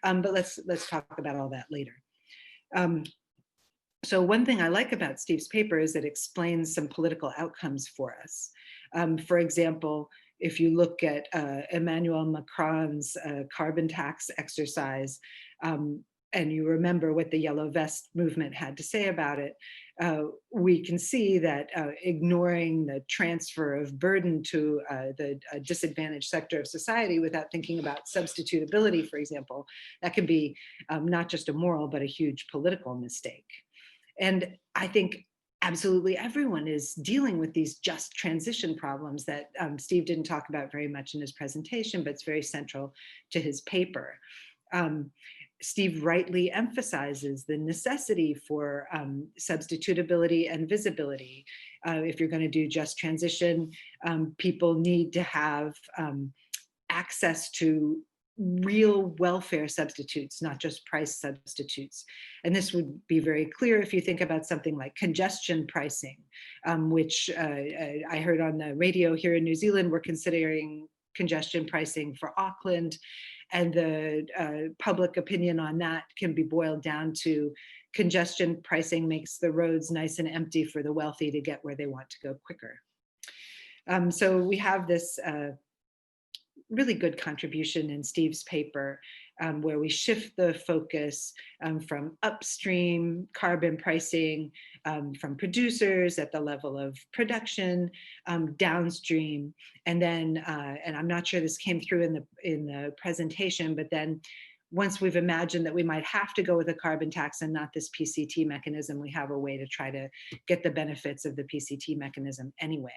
But let's talk about all that later. So one thing I like about Steve's paper is it explains some political outcomes for us. For example, if you look at Emmanuel Macron's carbon tax exercise, and you remember what the Yellow Vest movement had to say about it, we can see that ignoring the transfer of burden to the disadvantaged sector of society without thinking about substitutability, for example, that can be not just a moral, but a huge political mistake. And I think absolutely everyone is dealing with these just transition problems that Steve didn't talk about very much in his presentation, but it's very central to his paper. Steve rightly emphasizes the necessity for substitutability and visibility. If you're going to do just transition, people need to have access to real welfare substitutes, not just price substitutes. And this would be very clear if you think about something like congestion pricing, which I heard on the radio here in New Zealand, we're considering congestion pricing for Auckland. And the public opinion on that can be boiled down to congestion pricing makes the roads nice and empty for the wealthy to get where they want to go quicker. So we have this really good contribution in Steve's paper where we shift the focus from upstream carbon pricing from producers at the level of production downstream, and then and I'm not sure this came through in the presentation, but then once we've imagined that we might have to go with a carbon tax and not this PCT mechanism, we have a way to try to get the benefits of the PCT mechanism anyway.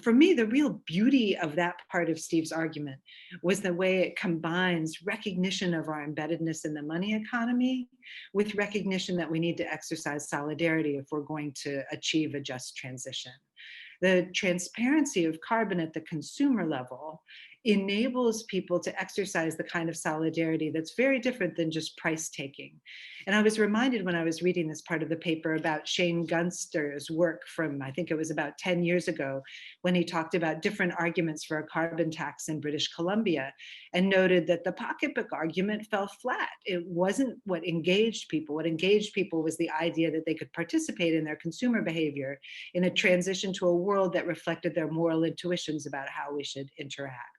For me, the real beauty of that part of Steve's argument was the way it combines recognition of our embeddedness in the money economy with recognition that we need to exercise solidarity if we're going to achieve a just transition. The transparency of carbon at the consumer level enables people to exercise the kind of solidarity that's very different than just price taking. And I was reminded when I was reading this part of the paper about Shane Gunster's work from, I think it was about 10 years ago, when he talked about different arguments for a carbon tax in British Columbia and noted that the pocketbook argument fell flat. It wasn't what engaged people. What engaged people was the idea that they could participate in their consumer behavior in a transition to a world that reflected their moral intuitions about how we should interact.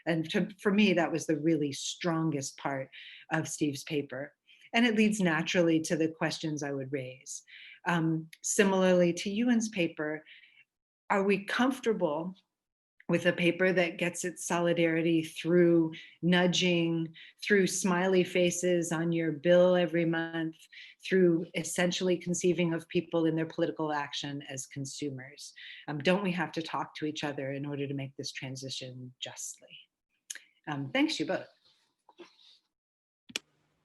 And for me, that was the really strongest part of Steve's paper. And it leads naturally to the questions I would raise. Similarly to Ewan's paper, are we comfortable with a paper that gets its solidarity through nudging, through smiley faces on your bill every month, through essentially conceiving of people in their political action as consumers? Don't we have to talk to each other in order to make this transition justly? Thanks, you both.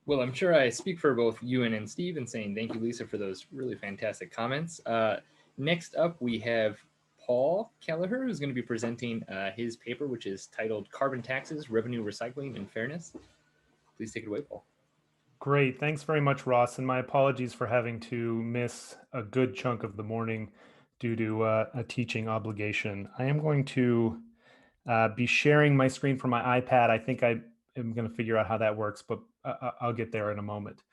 Well, I'm sure I speak for both Ewan and Steve in saying thank you, Lisa, for those really fantastic comments. Next up, we have Paul Kelleher, who's going to be presenting his paper, which is titled Carbon Taxes, Revenue Recycling and Fairness. Please take it away, Paul. Great. Thanks very much, Ross. And my apologies for having to miss a good chunk of the morning due to a teaching obligation. I am going to be sharing my screen from my iPad. I think I am going to figure out how that works, but I'll get there in a moment.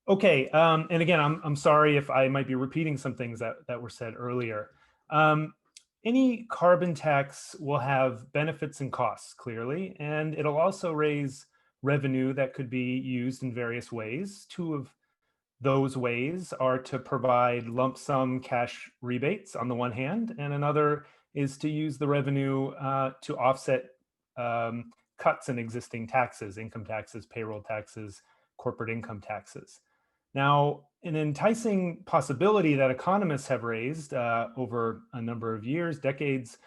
Okay. And again, I'm sorry if I might be repeating some things that were said earlier. Any carbon tax will have benefits and costs, clearly, and it'll also raise revenue that could be used in various ways. Two of those ways are to provide lump sum cash rebates on the one hand, and another is to use the revenue to offset cuts in existing taxes, income taxes, payroll taxes, corporate income taxes. Now, an enticing possibility that economists have raised over a number of years, decades,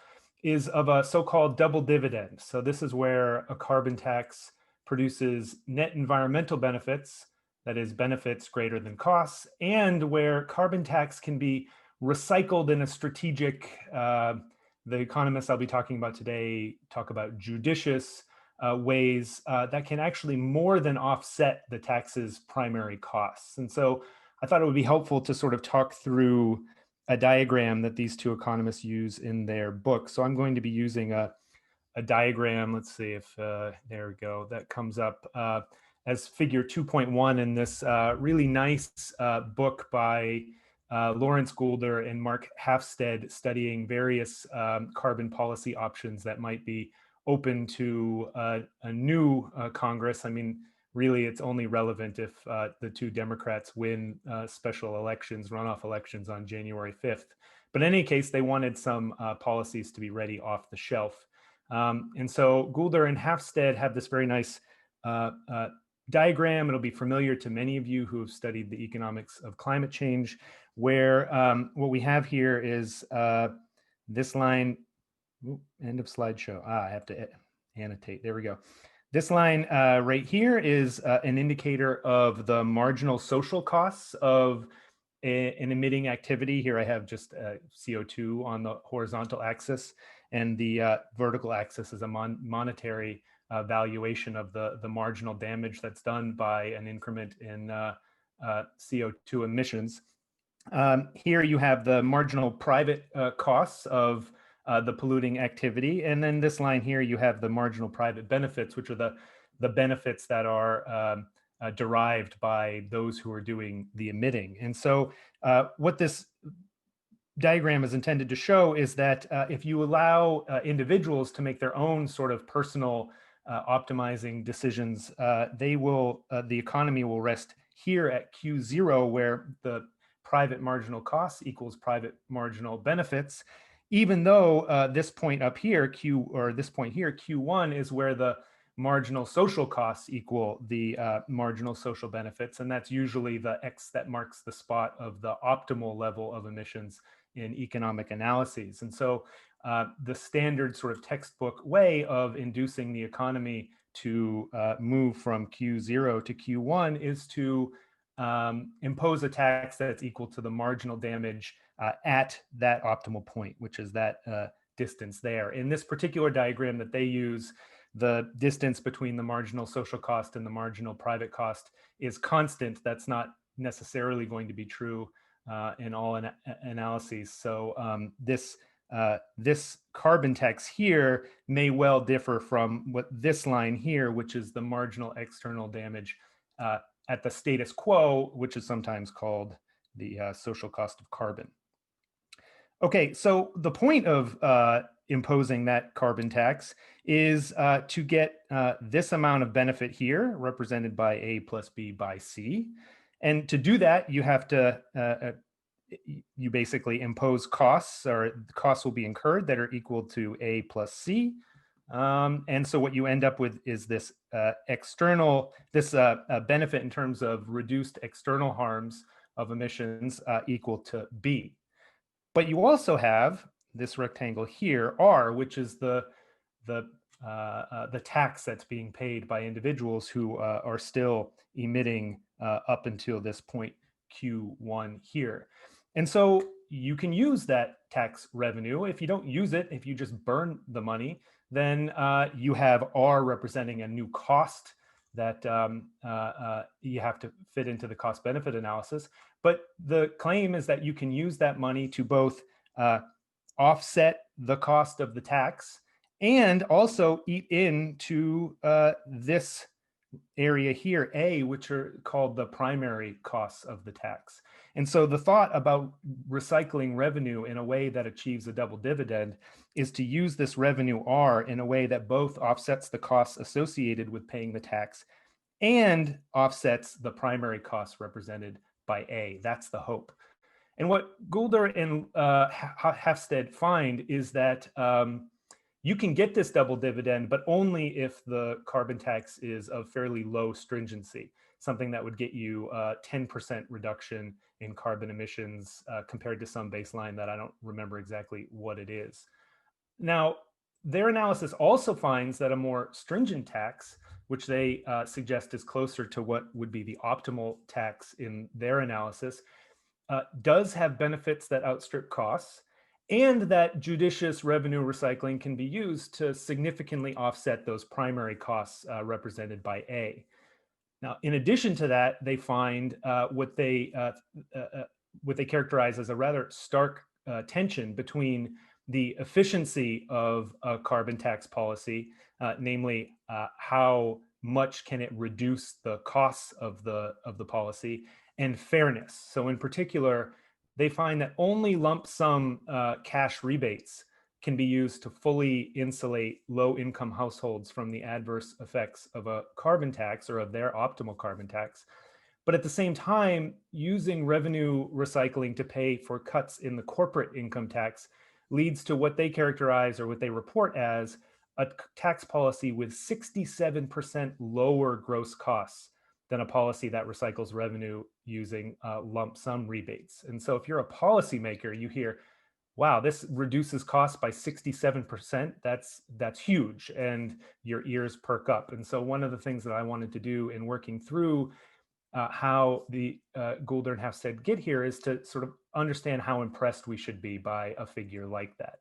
is of a so-called double dividend. So this is where a carbon tax produces net environmental benefits, that is benefits greater than costs, and where carbon tax can be recycled in a strategic, the economists I'll be talking about today talk about judicious ways that can actually more than offset the tax's primary costs. And so I thought it would be helpful to sort of talk through a diagram that these two economists use in their book. So I'm going to be using a diagram. Let's see if, there we go, that comes up as figure 2.1 in this really nice book by Lawrence Goulder and Mark Hafstead, studying various carbon policy options that might be open to a new Congress. I mean, really, it's only relevant if the two Democrats win special elections, runoff elections on January 5th. But in any case, they wanted some policies to be ready off the shelf. And so Goulder and Hafstead have this very nice diagram. It'll be familiar to many of you who have studied the economics of climate change, where what we have here is this line. Ooh, end of slideshow. I have to annotate. There we go. This line right here is an indicator of the marginal social costs of an emitting activity. Here I have just CO2 on the horizontal axis, and the vertical axis is a monetary valuation of the marginal damage that's done by an increment in CO2 emissions. Here you have the marginal private costs of the polluting activity. And then this line here, you have the marginal private benefits, which are the benefits that are derived by those who are doing the emitting. And so what this diagram is intended to show is that if you allow individuals to make their own sort of personal optimizing decisions, the economy will rest here at Q0, where the private marginal costs equals private marginal benefits, even though this point up here, this point here, Q1, is where the marginal social costs equal the marginal social benefits. And that's usually the X that marks the spot of the optimal level of emissions in economic analyses. And so the standard sort of textbook way of inducing the economy to move from Q0 to Q1 is to impose a tax that's equal to the marginal damage at that optimal point, which is that distance there. In this particular diagram that they use, the distance between the marginal social cost and the marginal private cost is constant. That's not necessarily going to be true in all analyses. So this carbon tax here may well differ from what this line here, which is the marginal external damage at the status quo, which is sometimes called the social cost of carbon. Okay, so the point of imposing that carbon tax is to get this amount of benefit here, represented by A plus B by C. And to do that, you have to, you basically impose costs, or costs will be incurred that are equal to A plus C. And so what you end up with is this external, this benefit in terms of reduced external harms of emissions equal to B. But you also have this rectangle here, R, which is the tax that's being paid by individuals who are still emitting up until this point Q1 here. And so you can use that tax revenue. If you don't use it, if you just burn the money, then you have R representing a new cost that you have to fit into the cost benefit analysis. But the claim is that you can use that money to both offset the cost of the tax and also eat into this area here, A, which are called the primary costs of the tax. And so the thought about recycling revenue in a way that achieves a double dividend is to use this revenue R in a way that both offsets the costs associated with paying the tax and offsets the primary costs represented by A. That's the hope. And what Goulder and Hafstad find is that you can get this double dividend, but only if the carbon tax is of fairly low stringency, something that would get you a 10% reduction in carbon emissions compared to some baseline that I don't remember exactly what it is. Now, their analysis also finds that a more stringent tax, which they suggest is closer to what would be the optimal tax in their analysis, does have benefits that outstrip costs, and that judicious revenue recycling can be used to significantly offset those primary costs represented by A. Now, in addition to that, they find what they characterize as a rather stark tension between the efficiency of a carbon tax policy, namely how much can it reduce the costs of the policy, and fairness. So in particular, they find that only lump sum cash rebates can be used to fully insulate low-income households from the adverse effects of a carbon tax or of their optimal carbon tax. But at the same time, using revenue recycling to pay for cuts in the corporate income tax leads to what they characterize, or what they report as, a tax policy with 67% lower gross costs than a policy that recycles revenue using lump sum rebates. And so if you're a policymaker, you hear, wow, this reduces costs by 67%. That's huge, and your ears perk up. And so one of the things that I wanted to do in working through how the Goulder and Hafstad get here is to sort of understand how impressed we should be by a figure like that.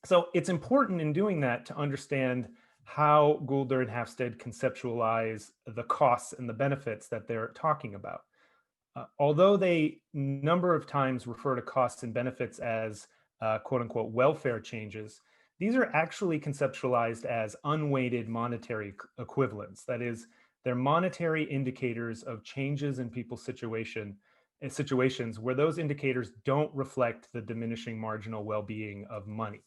So it's important in doing that to understand how Goulder and Hafstad conceptualize the costs and the benefits that they're talking about. Although they number of times refer to costs and benefits as quote unquote welfare changes, these are actually conceptualized as unweighted monetary equivalents. That is, they're monetary indicators of changes in people's situations where those indicators don't reflect the diminishing marginal well-being of money.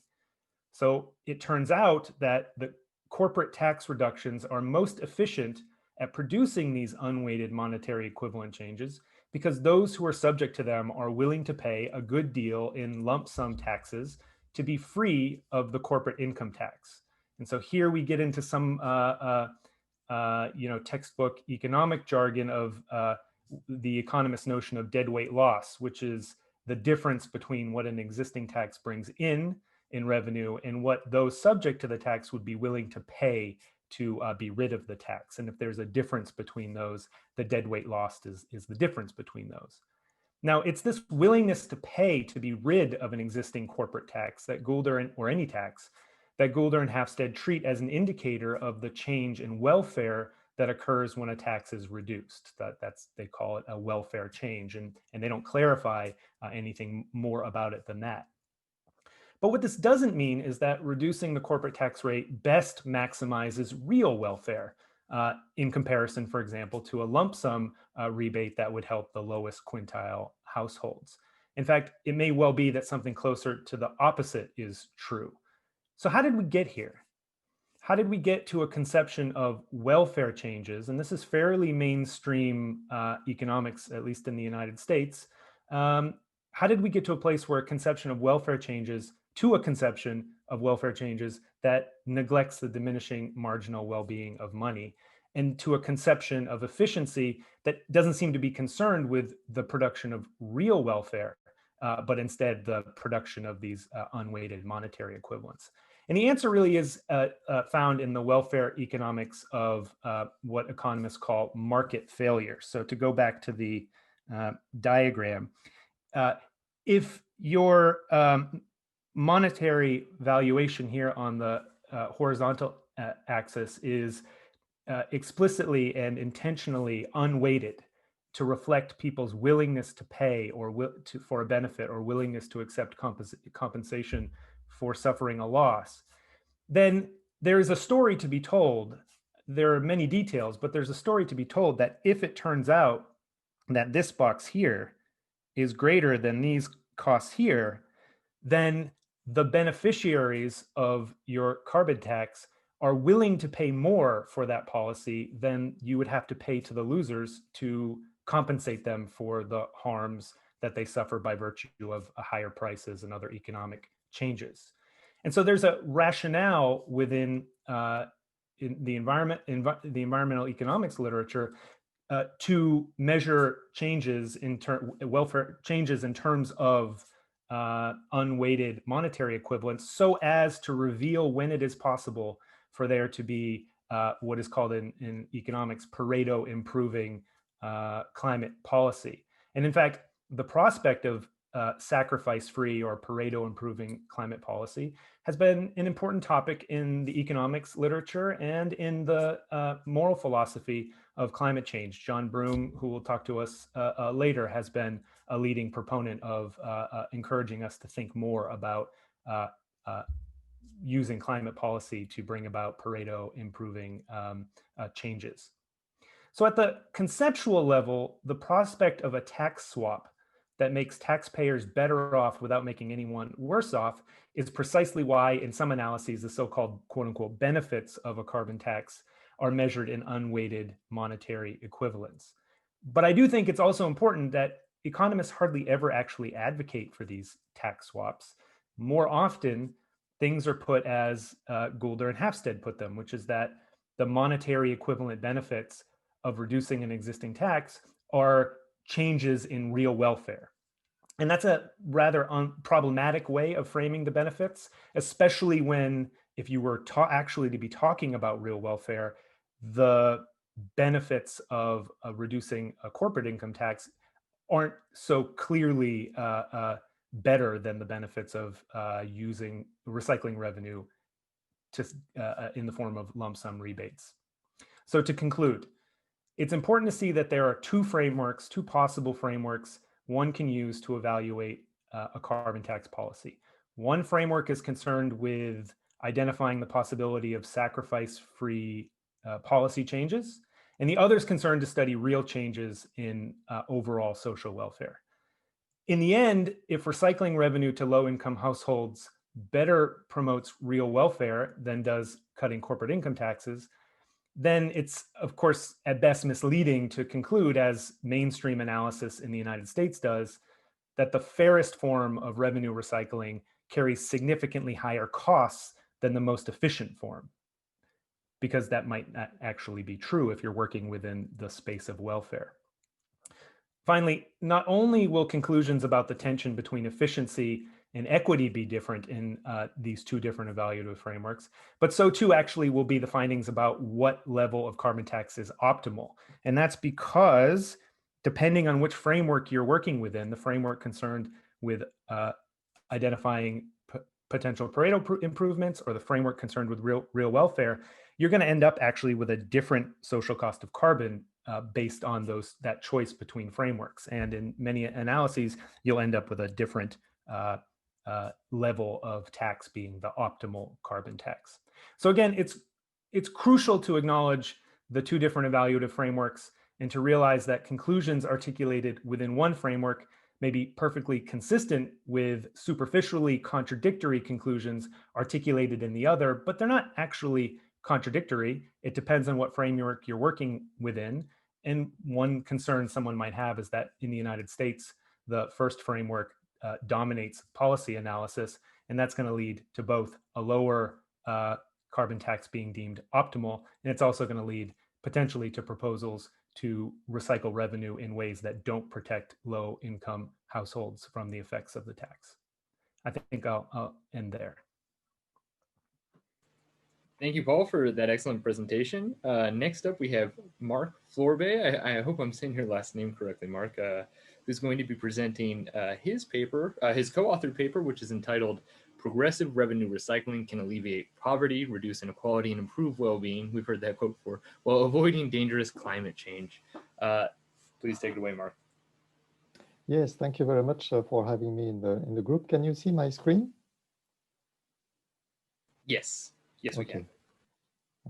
So it turns out that the corporate tax reductions are most efficient at producing these unweighted monetary equivalent changes because those who are subject to them are willing to pay a good deal in lump sum taxes to be free of the corporate income tax. And so here we get into some textbook economic jargon of the economist's notion of deadweight loss, which is the difference between what an existing tax brings in revenue and what those subject to the tax would be willing to pay to be rid of the tax. And if there's a difference between those, the deadweight lost is the difference between those. Now, it's this willingness to pay to be rid of an existing corporate tax that Goulder or any tax that Goulder and Hafstad treat as an indicator of the change in welfare that occurs when a tax is reduced. They call it a welfare change, and they don't clarify anything more about it than that. But what this doesn't mean is that reducing the corporate tax rate best maximizes real welfare in comparison, for example, to a lump sum rebate that would help the lowest quintile households. In fact, it may well be that something closer to the opposite is true. So how did we get here? How did we get to a conception of welfare changes? And this is fairly mainstream economics, at least in the United States. How did we get to a place where a conception of welfare changes to a conception of welfare changes that neglects the diminishing marginal well-being of money, and to a conception of efficiency that doesn't seem to be concerned with the production of real welfare, but instead the production of these unweighted monetary equivalents? And the answer really is found in the welfare economics of what economists call market failure. So to go back to the diagram, if your monetary valuation here on the horizontal axis is explicitly and intentionally unweighted to reflect people's willingness to pay or for a benefit or willingness to accept compensation for suffering a loss, then there is a story to be told. There are many details, but there's a story to be told that if it turns out that this box here is greater than these costs here, then the beneficiaries of your carbon tax are willing to pay more for that policy than you would have to pay to the losers to compensate them for the harms that they suffer by virtue of higher prices and other economic changes. And so there's a rationale within in the environmental economics literature to measure changes in welfare changes in terms of unweighted monetary equivalents, so as to reveal when it is possible for there to be what is called in economics Pareto improving climate policy. And in fact, the prospect of sacrifice-free or Pareto improving climate policy has been an important topic in the economics literature and in the moral philosophy of climate change. John Broome, who will talk to us later, has been a leading proponent of encouraging us to think more about using climate policy to bring about Pareto improving changes. So at the conceptual level, the prospect of a tax swap that makes taxpayers better off without making anyone worse off is precisely why in some analyses, the so-called quote unquote benefits of a carbon tax are measured in unweighted monetary equivalents. But I do think it's also important that economists hardly ever actually advocate for these tax swaps. More often, things are put as Goulder and Hafstad put them, which is that the monetary equivalent benefits of reducing an existing tax are changes in real welfare. And that's a rather problematic way of framing the benefits, especially when, if you were actually to be talking about real welfare, the benefits of reducing a corporate income tax aren't so clearly better than the benefits of using recycling revenue to, in the form of lump sum rebates. So to conclude, it's important to see that there are two possible frameworks one can use to evaluate a carbon tax policy. One framework is concerned with identifying the possibility of sacrifice-free policy changes, and the other is concerned to study real changes in overall social welfare. In the end, if recycling revenue to low-income households better promotes real welfare than does cutting corporate income taxes, then it's, of course, at best misleading to conclude, as mainstream analysis in the United States does, that the fairest form of revenue recycling carries significantly higher costs than the most efficient form, because that might not actually be true if you're working within the space of welfare. Finally, not only will conclusions about the tension between efficiency and equity be different in these two different evaluative frameworks, but so too actually will be the findings about what level of carbon tax is optimal. And that's because depending on which framework you're working within, the framework concerned with identifying potential Pareto improvements or the framework concerned with real welfare, you're going to end up actually with a different social cost of carbon based on that choice between frameworks. And in many analyses, you'll end up with a different level of tax being the optimal carbon tax. So again, it's crucial to acknowledge the two different evaluative frameworks and to realize that conclusions articulated within one framework may be perfectly consistent with superficially contradictory conclusions articulated in the other, but they're not actually contradictory. It depends on what framework you're working within. And one concern someone might have is that in the United States, the first framework dominates policy analysis, and that's going to lead to both a lower carbon tax being deemed optimal, and it's also going to lead potentially to proposals to recycle revenue in ways that don't protect low-income households from the effects of the tax. I think I'll end there. Thank you, Paul, for that excellent presentation. Next up, we have Mark Florbe. I hope I'm saying your last name correctly, Mark, who's going to be presenting his paper, his co-authored paper, which is entitled Progressive Revenue Recycling Can Alleviate Poverty, Reduce Inequality, and Improve Well-Being. We've heard that quote before, while avoiding dangerous climate change. Please take it away, Mark. Yes, thank you very much for having me in the group. Can you see my screen? Yes. Yes, we can.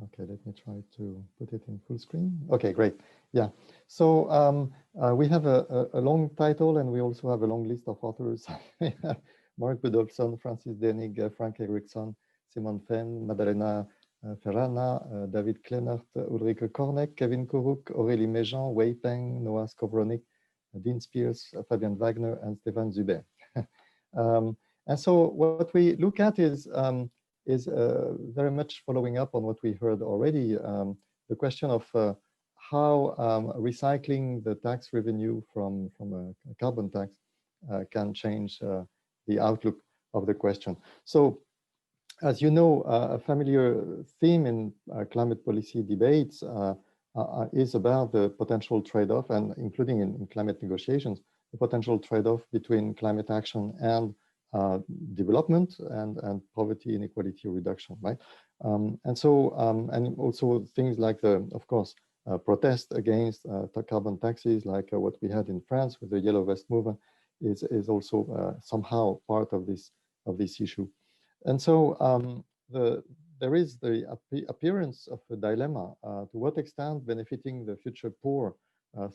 Okay, let me try to put it in full screen. Okay, great. Yeah. So we have a long title, and we also have a long list of authors. Mark Budolfsson, Francis Denig, Frank Eriksson, Simon Fenn, Madalena Ferrana, David Kleinert, Ulrike Kornek, Kevin Koruk, Aurélie Méjean, Wei Peng, Noah Skowronik, Dean Spears, Fabian Wagner, and Stefan Zuber. And so what we look at is very much following up on what we heard already, the question of how recycling the tax revenue from a carbon tax can change the outlook of the question. So, as you know, a familiar theme in climate policy debates is about the potential trade-off, and including in climate negotiations, the potential trade-off between climate action and development and poverty inequality reduction, right? And so, and also things like of course, protest against carbon taxes, like what we had in France with the Yellow Vest movement, is also somehow part of this issue. And so there is the appearance of a dilemma: to what extent benefiting the future poor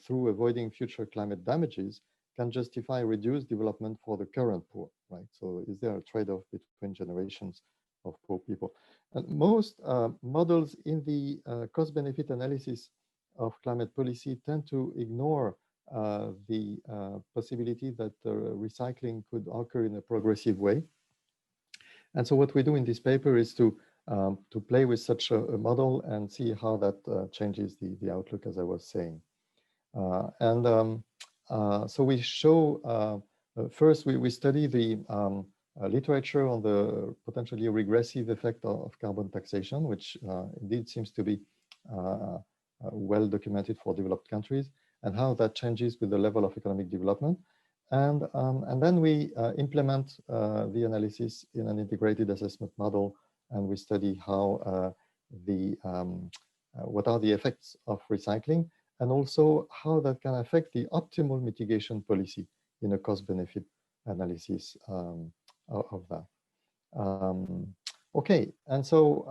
through avoiding future climate damages can justify reduced development for the current poor, right? So is there a trade-off between generations of poor people? And most models in the cost-benefit analysis of climate policy tend to ignore the possibility that recycling could occur in a progressive way. And so what we do in this paper is to play with such a model and see how that changes the outlook, as I was saying. So we show, first we study the literature on the potentially regressive effect of carbon taxation, which indeed seems to be well documented for developed countries, and how that changes with the level of economic development. And then we implement the analysis in an integrated assessment model, and we study how what are the effects of recycling, and also how that can affect the optimal mitigation policy in a cost-benefit analysis of that. Okay, and so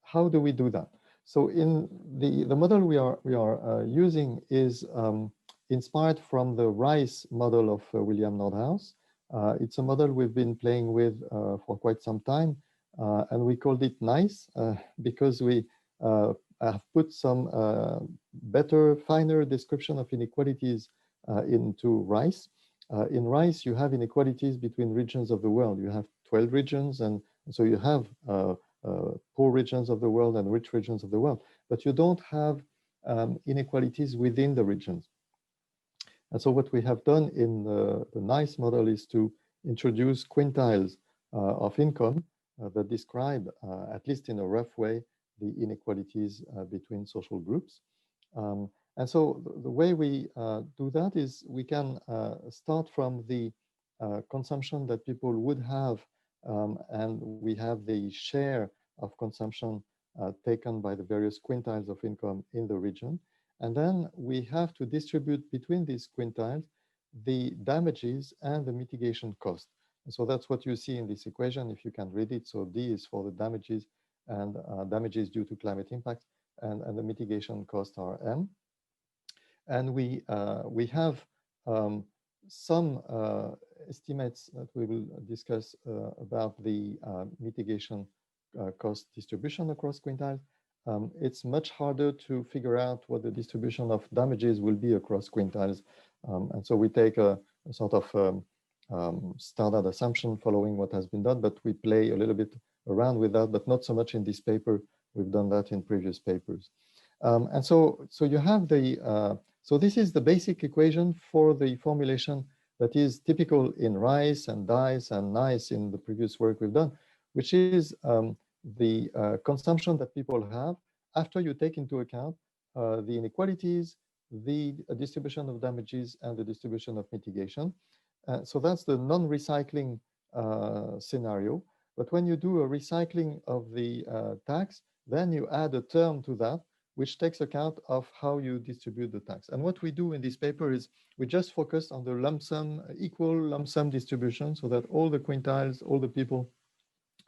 how do we do that? So in the model we are using is inspired from the RICE model of William Nordhaus. It's a model we've been playing with for quite some time, and we called it NICE because we have put some better, finer description of inequalities into RICE. In RICE, you have inequalities between regions of the world. You have 12 regions, and so you have poor regions of the world and rich regions of the world, but you don't have inequalities within the regions. And so what we have done in the NICE model is to introduce quintiles of income that describe, at least in a rough way, the inequalities between social groups. And so the way we do that is we can start from the consumption that people would have, and we have the share of consumption taken by the various quintiles of income in the region. And then we have to distribute between these quintiles the damages and the mitigation cost. And so that's what you see in this equation, if you can read it. So D is for the damages and damages due to climate impacts, and the mitigation costs are M. And we have some estimates that we will discuss about the mitigation cost distribution across quintiles. It's much harder to figure out what the distribution of damages will be across quintiles. And so we take a sort of standard assumption following what has been done, but we play a little bit around with that, but not so much in this paper. We've done that in previous papers. And so you have the, so this is the basic equation for the formulation that is typical in rice and DICE and NICE in the previous work we've done, which is the consumption that people have after you take into account the inequalities, the distribution of damages, and the distribution of mitigation. So that's the non-recycling scenario. But when you do a recycling of the tax, then you add a term to that, which takes account of how you distribute the tax. And what we do in this paper is we just focus on the lump sum, equal lump sum distribution, so that all the quintiles, all the people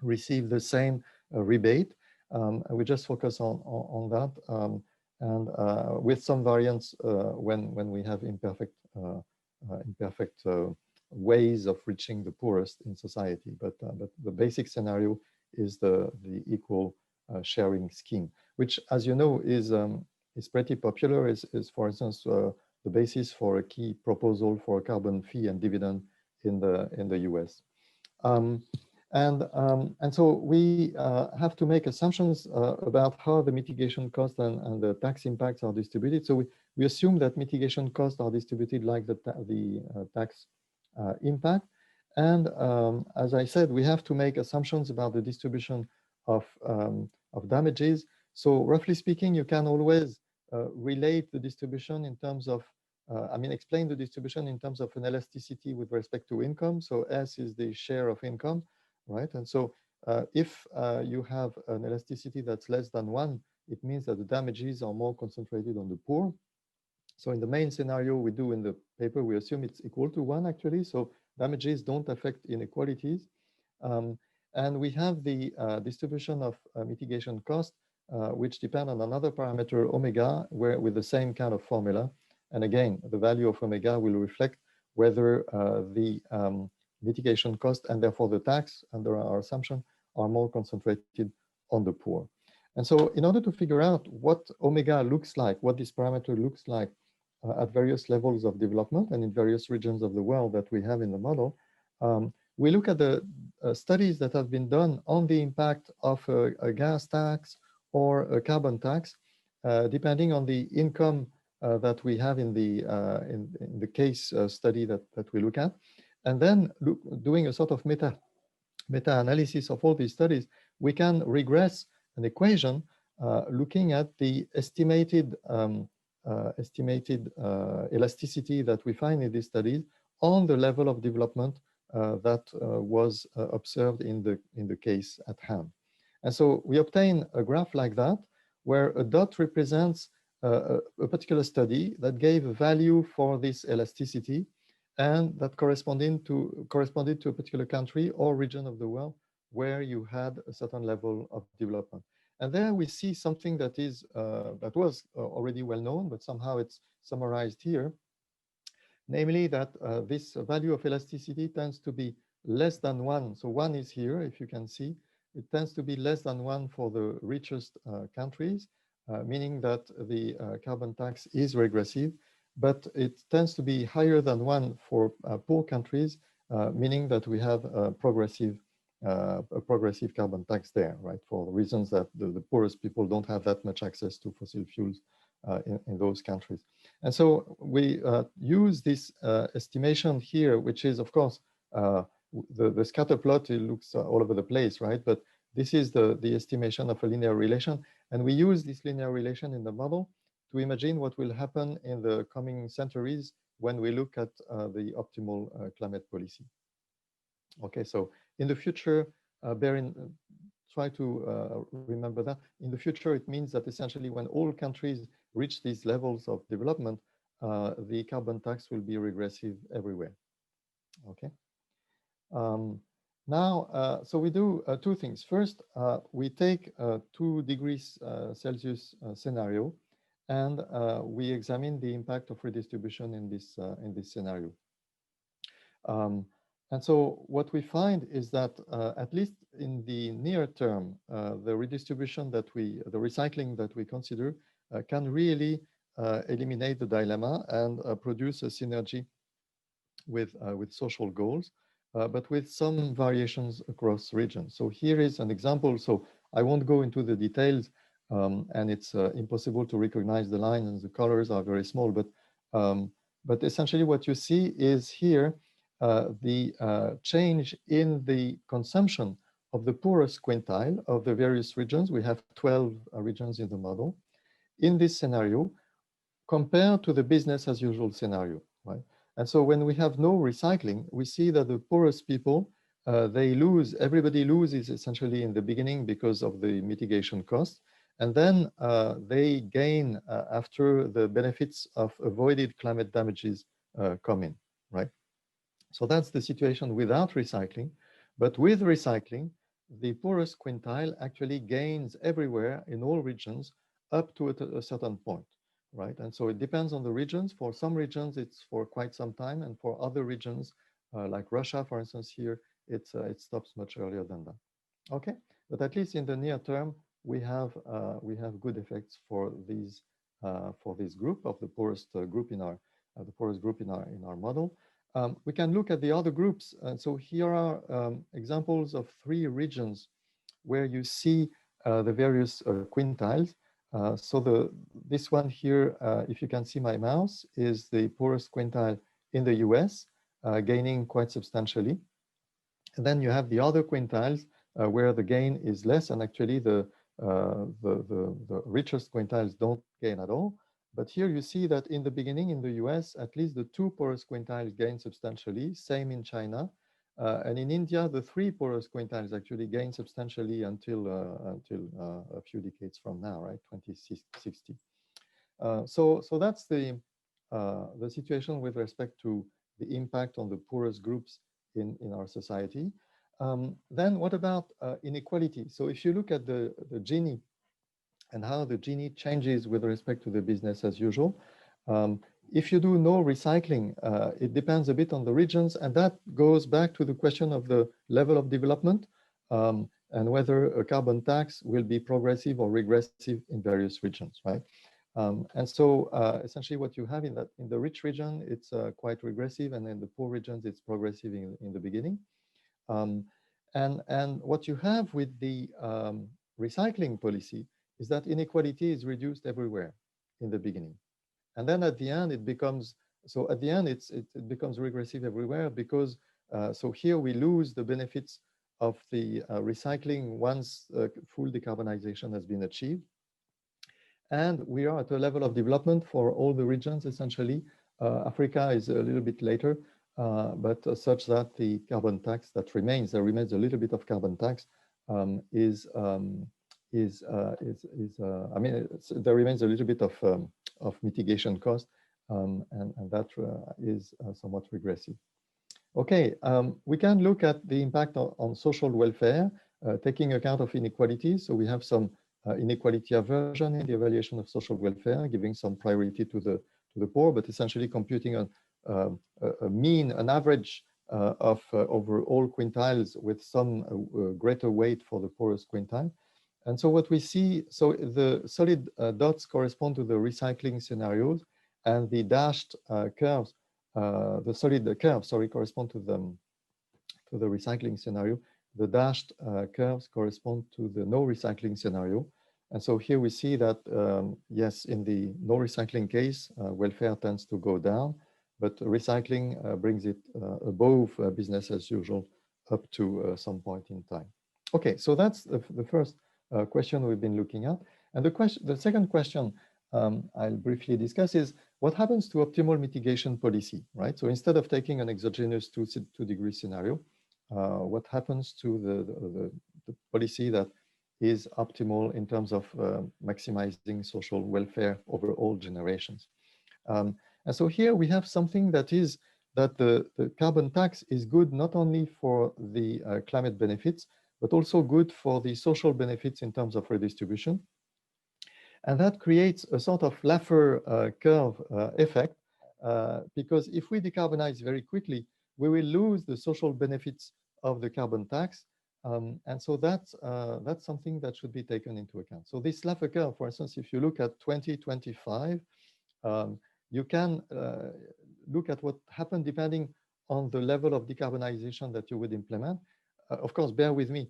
receive the same rebate. And we just focus on that, and with some variance when we have imperfect ways of reaching the poorest in society. But the basic scenario is the equal sharing scheme, which, as you know, is pretty popular. Is for instance the basis for a key proposal for a carbon fee and dividend in the US. And so we have to make assumptions about how the mitigation costs and the tax impacts are distributed. So we assume that mitigation costs are distributed like the tax impact. And as I said, we have to make assumptions about the distribution of damages. So roughly speaking, you can always relate the distribution in terms of, explain the distribution in terms of an elasticity with respect to income. So S is the share of income, right? And so if you have an elasticity that's less than 1, it means that the damages are more concentrated on the poor. So in the main scenario we do in the paper, we assume it's equal to 1 actually. So damages don't affect inequalities. And we have the distribution of mitigation cost, which depend on another parameter, omega, where with the same kind of formula. And again, the value of omega will reflect whether the mitigation cost and therefore the tax under our assumption are more concentrated on the poor. And so in order to figure out what omega looks like, what this parameter looks like at various levels of development and in various regions of the world that we have in the model, we look at the studies that have been done on the impact of a gas tax or a carbon tax, depending on the income that we have in the case study that we look at. And then doing a sort of meta-analysis of all these studies, we can regress an equation looking at the estimated elasticity that we find in these studies on the level of development that was observed in the case at hand. And so we obtain a graph like that, where a dot represents a particular study that gave a value for this elasticity, and that corresponded to a particular country or region of the world where you had a certain level of development. And there we see something that is that was already well known, but somehow it's summarized here. Namely that this value of elasticity tends to be less than 1. So 1 is here, if you can see. It tends to be less than 1 for the richest countries, meaning that the carbon tax is regressive, but it tends to be higher than 1 for poor countries, meaning that we have a progressive carbon tax there, right? For reasons that the poorest people don't have that much access to fossil fuels in those countries. And so we use this estimation here, which is, of course, the scatter plot, it looks all over the place, right? But this is the estimation of a linear relation. And we use this linear relation in the model to imagine what will happen in the coming centuries when we look at the optimal climate policy. Okay, so in the future, try to remember that. In the future, it means that essentially when all countries reach these levels of development, the carbon tax will be regressive everywhere. Okay. Now, so we do two things. First, we take 2 degrees Celsius scenario, and we examine the impact of redistribution in this scenario. And so what we find is that at least in the near term, the redistribution the recycling that we consider can really eliminate the dilemma and produce a synergy with social goals, but with some variations across regions. So here is an example. So I won't go into the details, and it's impossible to recognize the lines, and the colors are very small, but essentially what you see is here the change in the consumption of the poorest quintile of the various regions. We have 12 regions in the model in this scenario compared to the business as usual scenario, right? And so when we have no recycling, we see that the poorest people, everybody loses essentially in the beginning because of the mitigation costs. And then they gain after the benefits of avoided climate damages come in, right? So that's the situation without recycling. But with recycling, the poorest quintile actually gains everywhere in all regions up to a certain point, right? And so it depends on the regions. For some regions, it's for quite some time. And for other regions, like Russia, for instance, here, it stops much earlier than that. Okay, but at least in the near term, we have good effects for this group of the poorest group in our model. We can look at the other groups. So here are examples of 3 regions where you see the various quintiles. So this one here, if you can see my mouse, is the poorest quintile in the US, gaining quite substantially. And then you have the other quintiles where the gain is less, and actually the richest quintiles don't gain at all. But here you see that in the beginning in the US, at least the 2 poorest quintiles gain substantially, same in China. And in India, the 3 poorest quintiles actually gain substantially until a few decades from now, right, 2060. So that's the situation with respect to the impact on the poorest groups in our society. Then what about inequality? So if you look at the Gini and how the Gini changes with respect to the business as usual, if you do no recycling, it depends a bit on the regions, and that goes back to the question of the level of development and whether a carbon tax will be progressive or regressive in various regions, right? And so essentially what you have in the rich region, it's quite regressive, and in the poor regions, it's progressive in the beginning. And what you have with the recycling policy is that inequality is reduced everywhere in the beginning. And then at the end, it becomes regressive everywhere because, so here we lose the benefits of the recycling once full decarbonization has been achieved. And we are at a level of development for all the regions, essentially. Africa is a little bit later, but such that the carbon tax that remains, there remains a little bit of carbon tax, I mean, there remains a little bit of mitigation cost, and that is somewhat regressive. Okay, we can look at the impact on social welfare, taking account of inequalities. So we have some inequality aversion in the evaluation of social welfare, giving some priority to the poor, but essentially computing a mean, an average of over all quintiles with some greater weight for the poorest quintile. And so what we see, so the solid dots correspond to the recycling scenarios, and the dashed curves, the solid curves, sorry, correspond to the recycling scenario. The dashed curves correspond to the no recycling scenario. And so here we see that, yes, in the no recycling case, welfare tends to go down, but recycling brings it above business as usual up to some point in time. Okay, so that's the first question we've been looking at. And the second question I'll briefly discuss is what happens to optimal mitigation policy, right? So instead of taking an exogenous 2-degree scenario, what happens to the policy that is optimal in terms of maximizing social welfare over all generations? And so here we have something that is that the carbon tax is good not only for the climate benefits, but also good for the social benefits in terms of redistribution. And that creates a sort of Laffer curve effect, because if we decarbonize very quickly, we will lose the social benefits of the carbon tax. And so that's something that should be taken into account. So this Laffer curve, for instance, if you look at 2025, you can look at what happened depending on the level of decarbonization that you would implement. Of course, bear with me.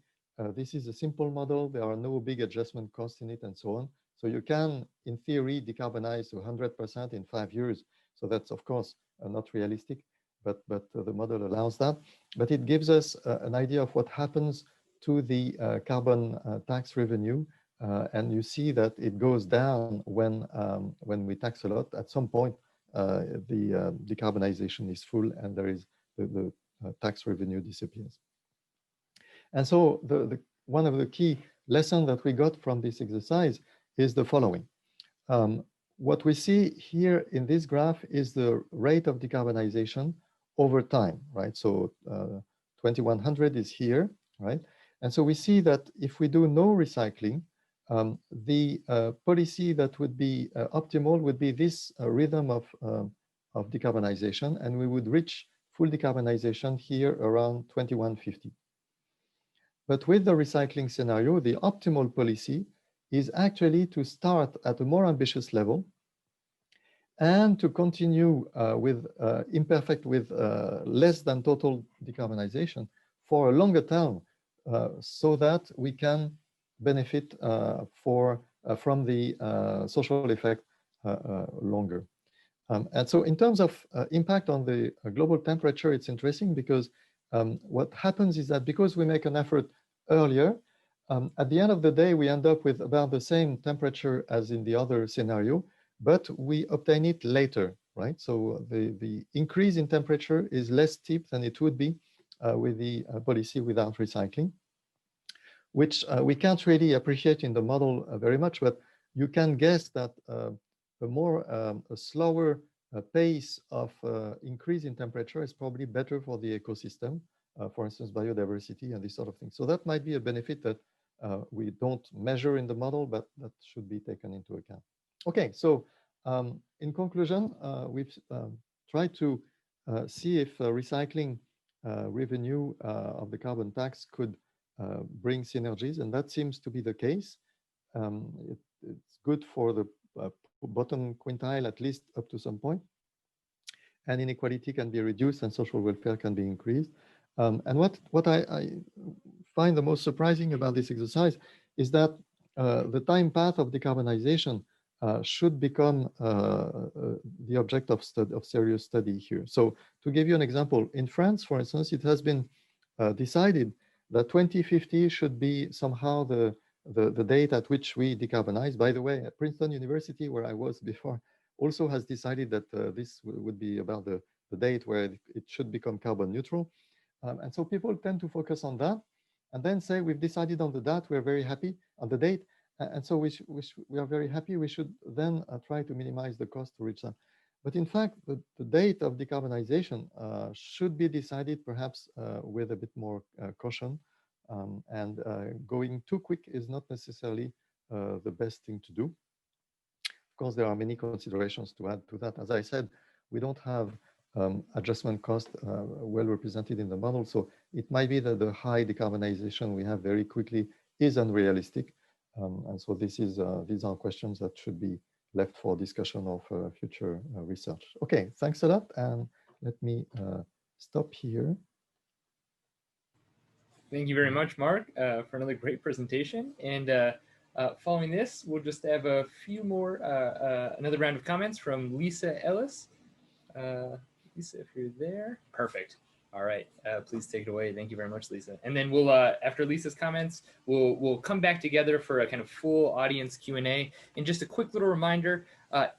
This is a simple model. There are no big adjustment costs in it and so on. So you can, in theory, decarbonize to 100% in 5 years. So that's, of course, not realistic, but the model allows that. But it gives us an idea of what happens to the carbon tax revenue. And you see that it goes down when we tax a lot. At some point, the decarbonization is full and there is the tax revenue disappears. And so one of the key lessons that we got from this exercise is the following. What we see here in this graph is the rate of decarbonization over time, right? So 2100 is here, right? And so we see that if we do no recycling, the policy that would be optimal would be this rhythm of decarbonization, and we would reach full decarbonization here around 2150. But with the recycling scenario, the optimal policy is actually to start at a more ambitious level and to continue with less than total decarbonization for a longer term, so that we can benefit from the social effect longer. And so in terms of impact on the global temperature, it's interesting because what happens is that because we make an effort earlier, at the end of the day, we end up with about the same temperature as in the other scenario, but we obtain it later, right? So the increase in temperature is less steep than it would be with the policy without recycling, which we can't really appreciate in the model very much, but you can guess that a slower pace of increase in temperature is probably better for the ecosystem, for instance, biodiversity and this sort of thing. So that might be a benefit that we don't measure in the model, but that should be taken into account. Okay, so in conclusion, we've tried to see if recycling revenue of the carbon tax could bring synergies, and that seems to be the case. It's good for the bottom quintile, at least up to some point, and inequality can be reduced and social welfare can be increased. And what I find the most surprising about this exercise is that the time path of decarbonization should become the object of serious study here. So to give you an example, in France, for instance, it has been decided that 2050 should be somehow the date at which we decarbonize. By the way, at Princeton University, where I was before, also has decided that this would be about the date where it should become carbon neutral. And so people tend to focus on that and then say, we've decided on the date, we're very happy on the date. And so we are very happy, we should then try to minimize the cost to reach that. But in fact, the date of decarbonization should be decided perhaps with a bit more caution. And going too quick is not necessarily the best thing to do. Of course, there are many considerations to add to that. As I said, we don't have adjustment cost well represented in the model. So it might be that the high decarbonization we have very quickly is unrealistic. And so these are questions that should be left for discussion of future research. Okay, thanks a lot. And let me stop here. Thank you very much, Mark, for another great presentation. And Following this, we'll just have a few more, another round of comments from Lisa Ellis. Lisa, if you're there, perfect. All right, please take it away. Thank you very much, Lisa. And then we'll, after Lisa's comments, we'll come back together for a kind of full audience Q&A. And just a quick little reminder,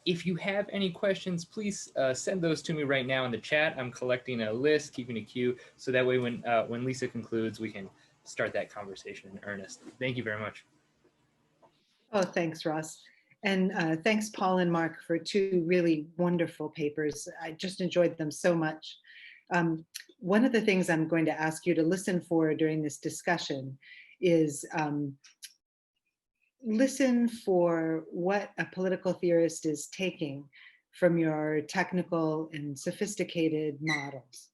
if you have any questions, please send those to me right now in the chat. I'm collecting a list, keeping a queue, so that way when Lisa concludes, we can start that conversation in earnest. Thank you very much. Oh, thanks, Ross. And thanks, Paul and Mark, for two really wonderful papers. I just enjoyed them so much. One of the things I'm going to ask you to listen for during this discussion is listen for what a political theorist is taking from your technical and sophisticated models.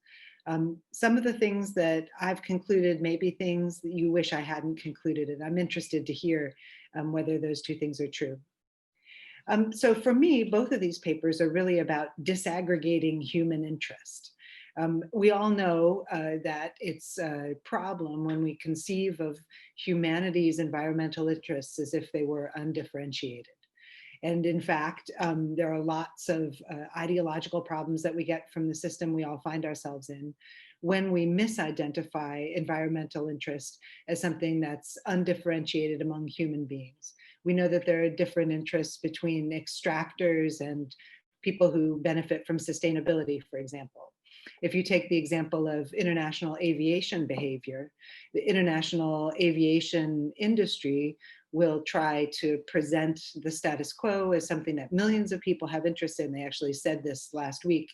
Some of the things that I've concluded may be things that you wish I hadn't concluded, and I'm interested to hear whether those two things are true. So for me, both of these papers are really about disaggregating human interest. We all know that it's a problem when we conceive of humanity's environmental interests as if they were undifferentiated. And in fact, there are lots of ideological problems that we get from the system we all find ourselves in when we misidentify environmental interest as something that's undifferentiated among human beings. We know that there are different interests between extractors and people who benefit from sustainability, for example. If you take the example of international aviation behavior, the international aviation industry will try to present the status quo as something that millions of people have interest in. They actually said this last week.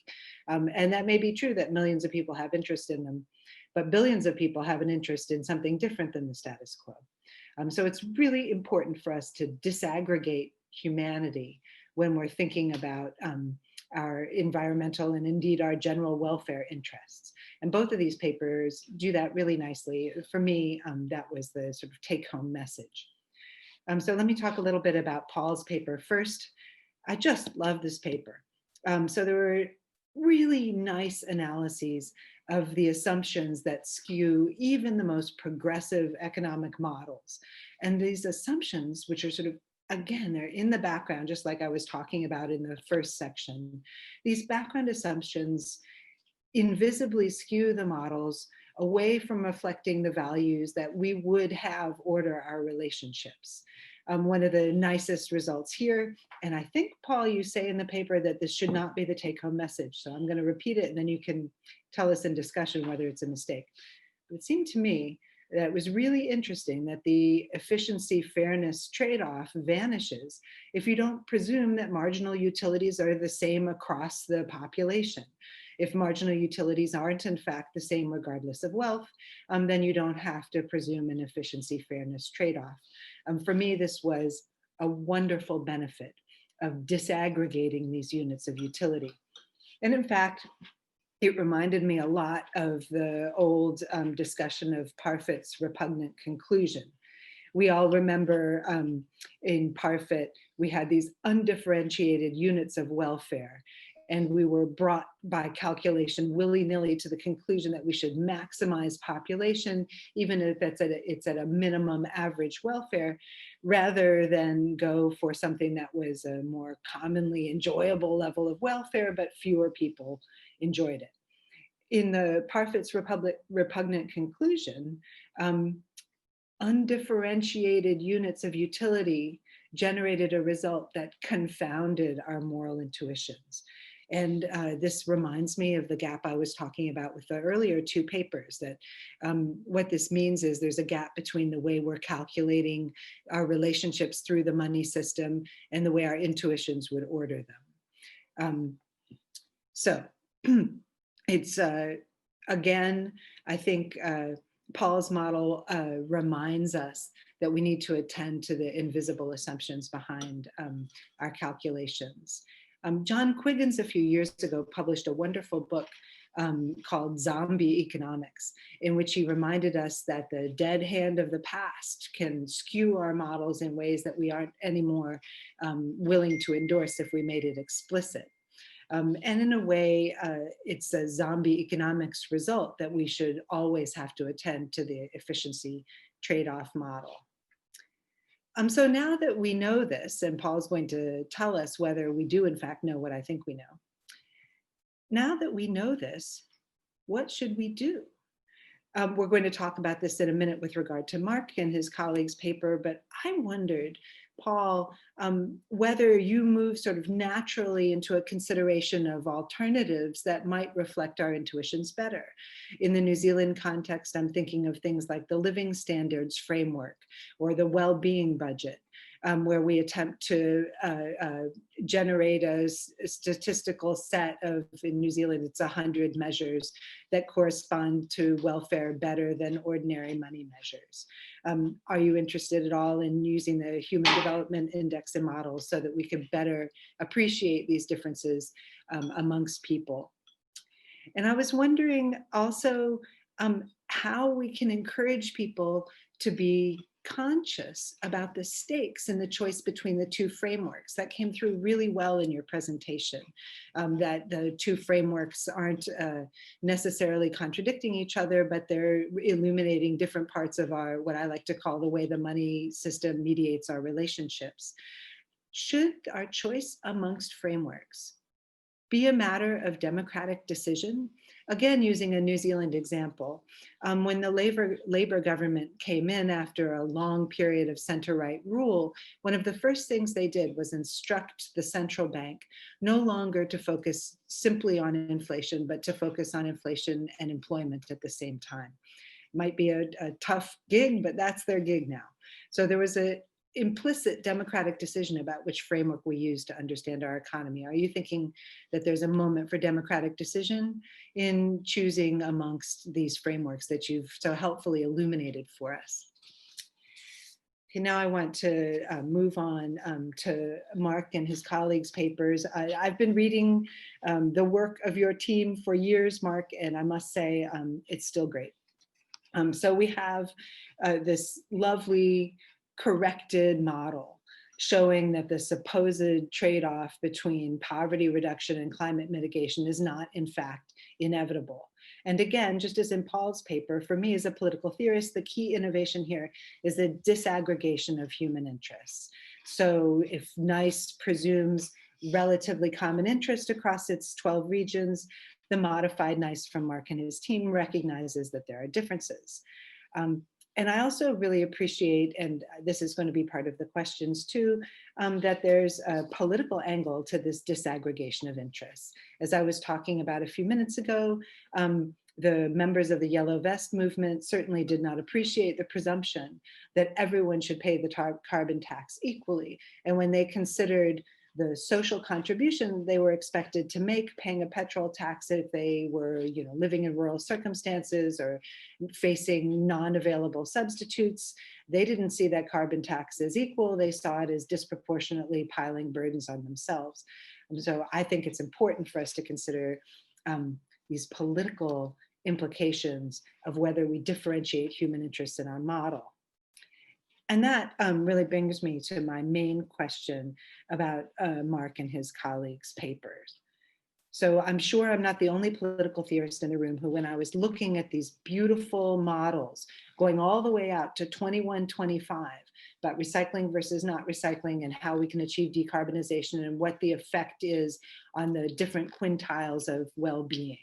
And that may be true that millions of people have interest in them, but billions of people have an interest in something different than the status quo. So it's really important for us to disaggregate humanity when we're thinking about our environmental and indeed our general welfare interests. And both of these papers do that really nicely. For me, that was the sort of take-home message. So let me talk a little bit about Paul's paper. First, I just love this paper. So there were really nice analyses of the assumptions that skew even the most progressive economic models. And these assumptions, which are sort of, again, they're in the background, just like I was talking about in the first section. These background assumptions invisibly skew the models away from reflecting the values that we would have order our relationships. One of the nicest results here, and I think, Paul, you say in the paper that this should not be the take-home message. So I'm going to repeat it, and then you can tell us in discussion whether it's a mistake. But it seemed to me that it was really interesting that the efficiency fairness trade-off vanishes if you don't presume that marginal utilities are the same across the population. If marginal utilities aren't in fact the same regardless of wealth, then you don't have to presume an efficiency fairness trade-off. For me, this was a wonderful benefit of disaggregating these units of utility. And in fact, it reminded me a lot of the old discussion of Parfit's repugnant conclusion. We all remember in Parfit, we had these undifferentiated units of welfare, and we were brought by calculation willy-nilly to the conclusion that we should maximize population, even if it's at a minimum average welfare, rather than go for something that was a more commonly enjoyable level of welfare, but fewer people enjoyed it. In the Parfit's repugnant conclusion, undifferentiated units of utility generated a result that confounded our moral intuitions. And this reminds me of the gap I was talking about with the earlier two papers, that what this means is there's a gap between the way we're calculating our relationships through the money system and the way our intuitions would order them. So it's, again, I think Paul's model reminds us that we need to attend to the invisible assumptions behind our calculations. John Quiggins a few years ago published a wonderful book called Zombie Economics, in which he reminded us that the dead hand of the past can skew our models in ways that we aren't anymore willing to endorse if we made it explicit. And in a way, it's a zombie economics result that we should always have to attend to the efficiency trade-off model. So now that we know this, and Paul's going to tell us whether we do in fact know what I think we know. Now that we know this, what should we do? We're going to talk about this in a minute with regard to Mark and his colleagues' paper, but I wondered, Paul, whether you move sort of naturally into a consideration of alternatives that might reflect our intuitions better. In the New Zealand context, I'm thinking of things like the living standards framework or the well-being budget, where we attempt to generate a statistical set of, in New Zealand, it's 100 measures that correspond to welfare better than ordinary money measures. Are you interested at all in using the Human Development Index and models so that we can better appreciate these differences amongst people? And I was wondering also how we can encourage people to be conscious about the stakes in the choice between the two frameworks. That came through really well in your presentation, that the two frameworks aren't necessarily contradicting each other, but they're illuminating different parts of our, what I like to call the way the money system mediates our relationships. Should our choice amongst frameworks be a matter of democratic decision? Again, using a New Zealand example, when the Labour government came in after a long period of center-right rule, one of the first things they did was instruct the central bank no longer to focus simply on inflation, but to focus on inflation and employment at the same time. Might be a tough gig, but that's their gig now. So there was an implicit democratic decision about which framework we use to understand our economy. Are you thinking that there's a moment for democratic decision in choosing amongst these frameworks that you've so helpfully illuminated for us? Okay, now I want to move on to Mark and his colleagues' papers. I've been reading the work of your team for years, Mark, and I must say it's still great. So we have this lovely corrected model showing that the supposed trade-off between poverty reduction and climate mitigation is not, in fact, inevitable. And again, just as in Paul's paper, for me as a political theorist, the key innovation here is the disaggregation of human interests. So if NICE presumes relatively common interest across its 12 regions, the modified NICE from Mark and his team recognizes that there are differences. And I also really appreciate, and this is going to be part of the questions too, that there's a political angle to this disaggregation of interests. As I was talking about a few minutes ago, the members of the Yellow Vest movement certainly did not appreciate the presumption that everyone should pay the carbon tax equally. And when they considered the social contribution they were expected to make, paying a petrol tax if they were, living in rural circumstances or facing non-available substitutes, they didn't see that carbon tax as equal. They saw it as disproportionately piling burdens on themselves. And so I think it's important for us to consider these political implications of whether we differentiate human interests in our model. And that really brings me to my main question about Mark and his colleagues' papers. So I'm sure I'm not the only political theorist in the room who, when I was looking at these beautiful models going all the way out to 2125 about recycling versus not recycling and how we can achieve decarbonization and what the effect is on the different quintiles of well-being.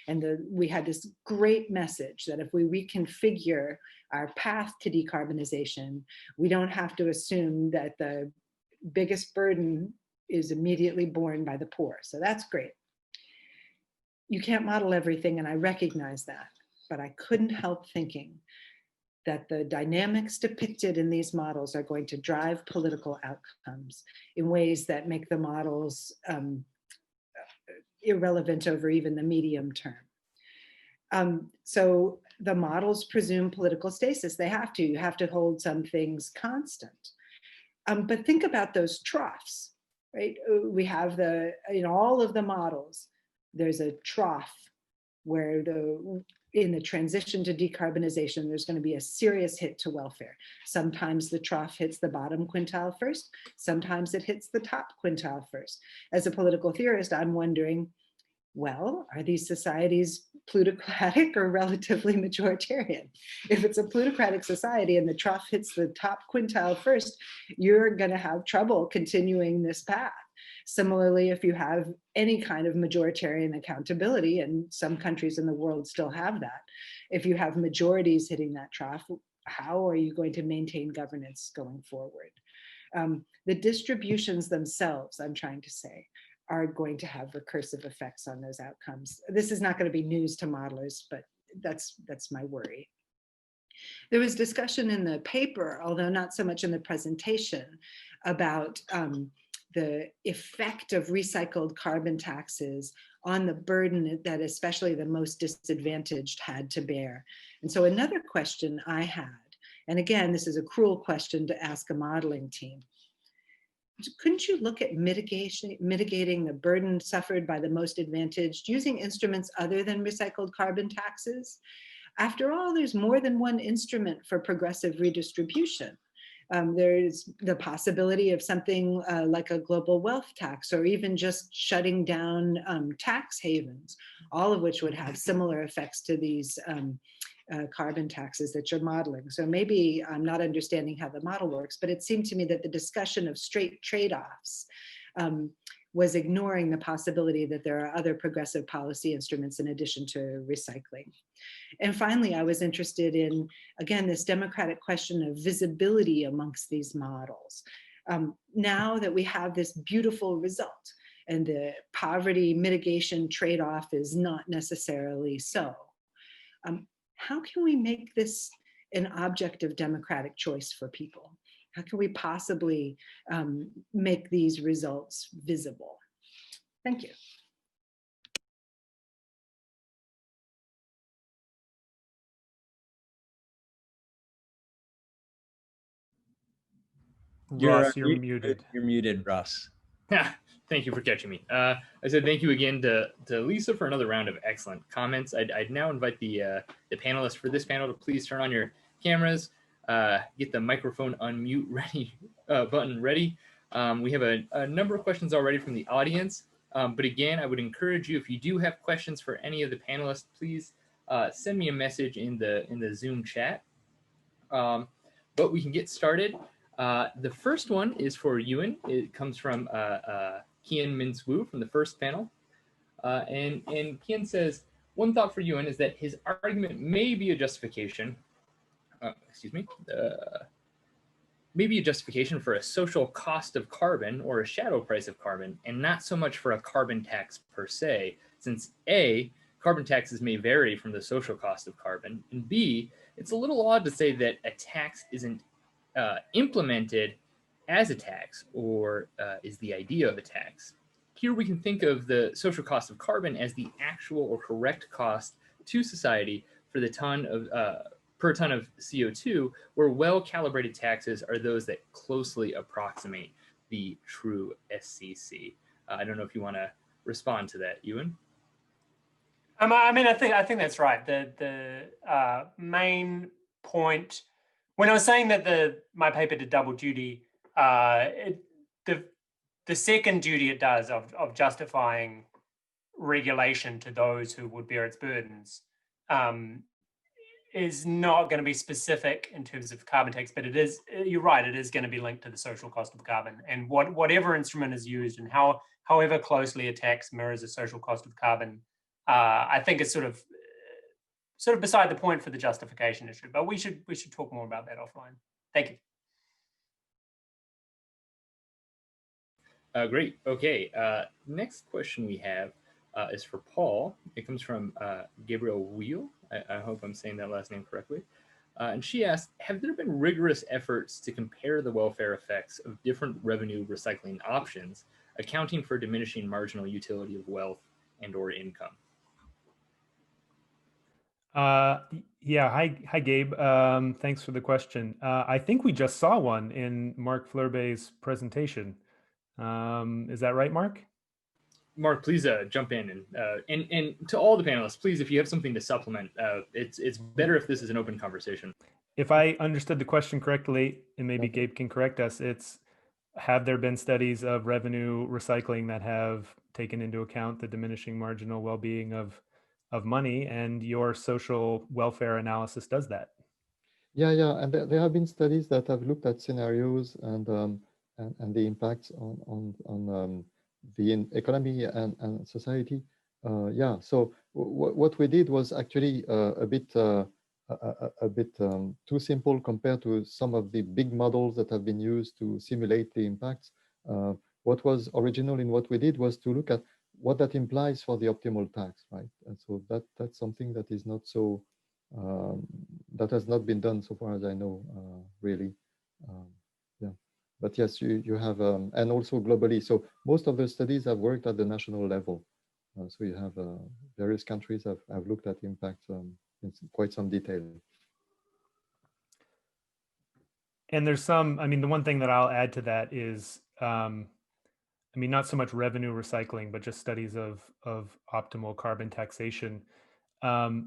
And we had this great message that if we reconfigure our path to decarbonization, we don't have to assume that the biggest burden is immediately borne by the poor. So that's great. You can't model everything, and I recognize that, but I couldn't help thinking that the dynamics depicted in these models are going to drive political outcomes in ways that make the models irrelevant over even the medium term. So the models presume political stasis. They have to. You have to hold some things constant. But think about those troughs, right? We have in all of the models, there's a trough where in the transition to decarbonization, there's going to be a serious hit to welfare. Sometimes the trough hits the bottom quintile first. Sometimes it hits the top quintile first. As a political theorist, I'm wondering, Well, are these societies plutocratic or relatively majoritarian? If it's a plutocratic society and the trough hits the top quintile first, you're going to have trouble continuing this path. Similarly, if you have any kind of majoritarian accountability, and some countries in the world still have that, if you have majorities hitting that trough, how are you going to maintain governance going forward? The distributions themselves, I'm trying to say, are going to have recursive effects on those outcomes. This is not going to be news to modelers, but that's my worry. There was discussion in the paper, although not so much in the presentation, about the effect of recycled carbon taxes on the burden that especially the most disadvantaged had to bear. And so another question I had, and again, this is a cruel question to ask a modeling team, couldn't you look at mitigating the burden suffered by the most advantaged using instruments other than recycled carbon taxes? After all, there's more than one instrument for progressive redistribution. There's the possibility of something like a global wealth tax, or even just shutting down tax havens, all of which would have similar effects to these carbon taxes that you're modeling. So maybe I'm not understanding how the model works, but it seemed to me that the discussion of straight trade-offs was ignoring the possibility that there are other progressive policy instruments in addition to recycling. And finally, I was interested in, again, this democratic question of visibility amongst these models. Now that we have this beautiful result and the poverty mitigation trade-off is not necessarily so, how can we make this an object of democratic choice for people? How can we possibly make these results visible? Thank you. Ross, you're muted. You're muted, Ross. Thank you for catching me. I said thank you again to Lisa for another round of excellent comments. I'd now invite the panelists for this panel to please turn on your cameras, get the microphone unmute ready button ready. We have a number of questions already from the audience, but again, I would encourage you, if you do have questions for any of the panelists, please send me a message in the Zoom chat. But we can get started. The first one is for Ewan. It comes from Kian Min Woo from the first panel. And Kian says, one thought for Ewan is that his argument may be a justification, maybe a justification for a social cost of carbon or a shadow price of carbon, and not so much for a carbon tax per se, since A, carbon taxes may vary from the social cost of carbon, and B, it's a little odd to say that a tax isn't implemented as a tax, or is the idea of a tax. Here we can think of the social cost of carbon as the actual or correct cost to society for the ton of per ton of CO2, where well-calibrated taxes are those that closely approximate the true SCC. I don't know if you want to respond to that, Ewan. I mean, I think that's right. The main point, when I was saying that my paper did double duty, the second duty it does of justifying regulation to those who would bear its burdens is not going to be specific in terms of carbon tax, but it is, you're right, it is going to be linked to the social cost of carbon, and whatever instrument is used and however closely a tax mirrors the social cost of carbon, I think is sort of beside the point for the justification issue, but we should talk more about that offline. Thank you. Great. Okay. Next question we have is for Paul. It comes from Gabriel Wheel. I hope I'm saying that last name correctly. And she asked, have there been rigorous efforts to compare the welfare effects of different revenue recycling options, accounting for diminishing marginal utility of wealth and or income? Yeah, hi Gabe. Thanks for the question. I think we just saw one in Mark Fleurbet's presentation. Is that right, Mark? Mark, please jump in, and to all the panelists, please, if you have something to supplement, it's better if this is an open conversation. If I understood the question correctly, and maybe Gabe can correct us, it's have there been studies of revenue recycling that have taken into account the diminishing marginal well-being of money, and your social welfare analysis does that? Yeah, and there have been studies that have looked at scenarios and the impacts on the economy and society. Yeah, so what we did was actually a bit too simple compared to some of the big models that have been used to simulate the impacts. What was original in what we did was to look at what that implies for the optimal tax, right? And so that's something that is not so, that has not been done so far as I know, really. Yeah, but yes, you have, and also globally. So most of the studies have worked at the national level. So you have various countries have looked at impacts in quite some detail. And there's some, I mean, the one thing that I'll add to that is, I mean, not so much revenue recycling, but just studies of optimal carbon taxation.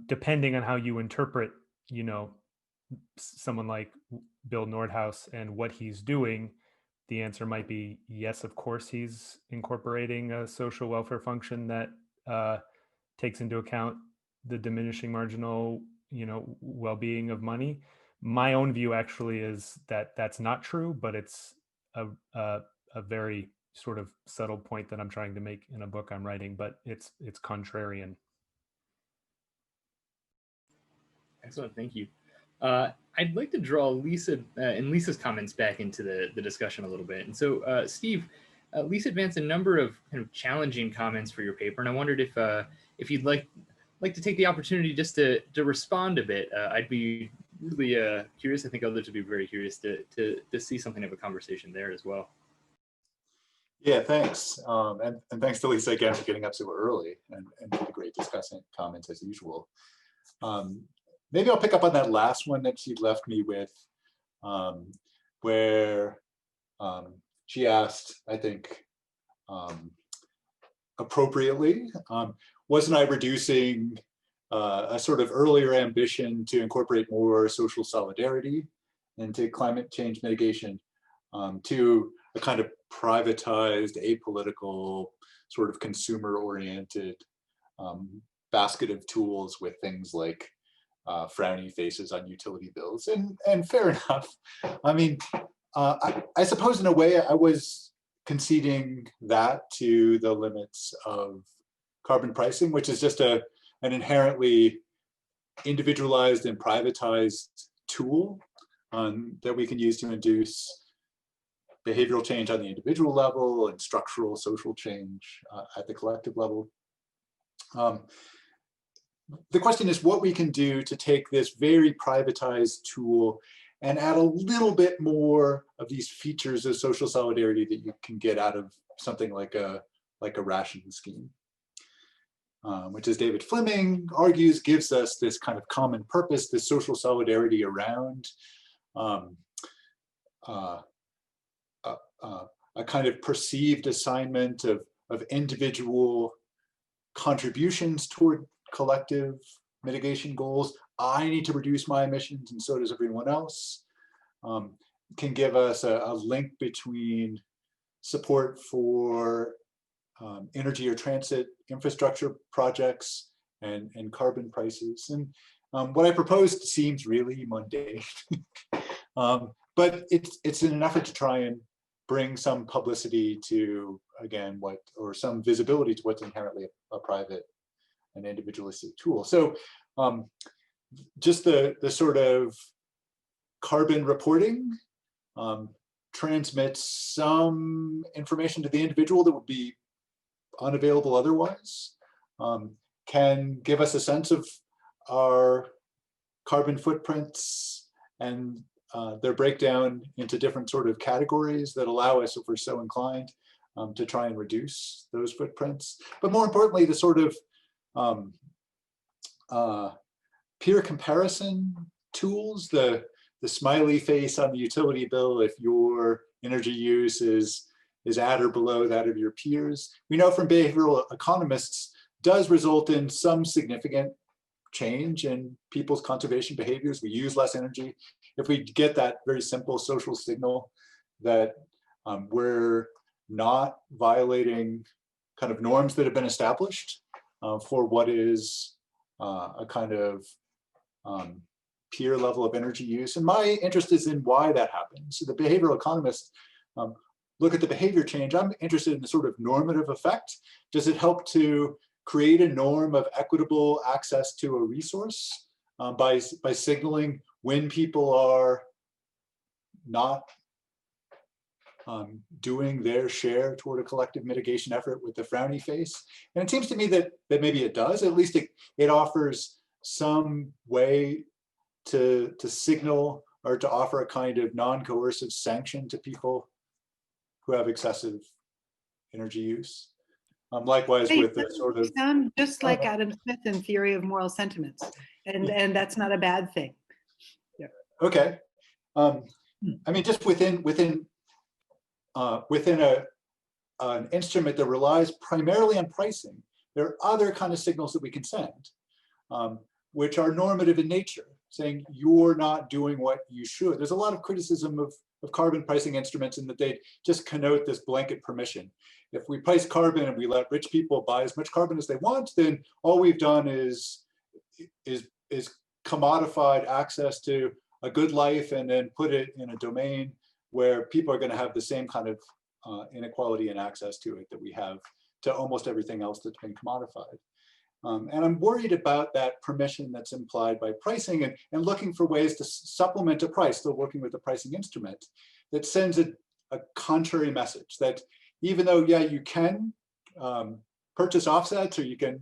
Depending on how you interpret, you know, someone like Bill Nordhaus and what he's doing, the answer might be yes, of course, he's incorporating a social welfare function that takes into account the diminishing marginal, you know, well-being of money. My own view actually is that that's not true, but it's a very sort of subtle point that I'm trying to make in a book I'm writing, but it's contrarian. Excellent, thank you. I'd like to draw Lisa and Lisa's comments back into the discussion a little bit. And so, Steve, Lisa advanced a number of kind of challenging comments for your paper, and I wondered if you'd like to take the opportunity just to respond a bit. I'd be really curious. I think others would be very curious to see something of a conversation there as well. Yeah, thanks. And thanks to Lisa again for getting up so early and for the great discussing comments as usual. Maybe I'll pick up on that last one that she left me with, where she asked, I think, appropriately, wasn't I reducing a sort of earlier ambition to incorporate more social solidarity into climate change mitigation to a kind of privatized, apolitical, sort of consumer-oriented basket of tools with things like frowny faces on utility bills, and fair enough. I mean, I suppose in a way I was conceding that to the limits of carbon pricing, which is just an inherently individualized and privatized tool that we can use to induce behavioral change on the individual level and structural social change at the collective level. The question is what we can do to take this very privatized tool and add a little bit more of these features of social solidarity that you can get out of something like a rationing scheme, which, as David Fleming argues, gives us this kind of common purpose, this social solidarity around a kind of perceived assignment of individual contributions toward collective mitigation goals. I need to reduce my emissions and so does everyone else. Can give us a link between support for energy or transit infrastructure projects and carbon prices. And what I proposed seems really mundane, but it's in an effort to try and bring some publicity to, again, or some visibility to what's inherently a private and individualistic tool. So just the sort of carbon reporting transmits some information to the individual that would be unavailable otherwise, can give us a sense of our carbon footprints and their breakdown into different sort of categories that allow us, if we're so inclined, to try and reduce those footprints. But more importantly, the sort of peer comparison tools, the smiley face on the utility bill if your energy use is at or below that of your peers. We know from behavioral economists does result in some significant change in people's conservation behaviors. We use less energy. If we get that very simple social signal that we're not violating kind of norms that have been established for what is a kind of peer level of energy use. And my interest is in why that happens. So the behavioral economists look at the behavior change. I'm interested in the sort of normative effect. Does it help to create a norm of equitable access to a resource by signaling when people are not doing their share toward a collective mitigation effort with the frowny face? And it seems to me that maybe it does. At least it offers some way to signal or to offer a kind of non-coercive sanction to people who have excessive energy use. Likewise with the sort of— sound just like Adam Smith in Theory of Moral Sentiments, and that's not a bad thing. Yeah. Okay. I mean, just within an instrument that relies primarily on pricing, there are other kind of signals that we can send, which are normative in nature, saying you're not doing what you should. There's a lot of criticism of carbon pricing instruments in that they just connote this blanket permission. If we price carbon and we let rich people buy as much carbon as they want, then all we've done is commodified access to a good life and then put it in a domain where people are going to have the same kind of inequality and access to it that we have to almost everything else that's been commodified. And I'm worried about that permission that's implied by pricing and looking for ways to supplement a price, still working with the pricing instrument, that sends a contrary message that even though, yeah, you can purchase offsets or you can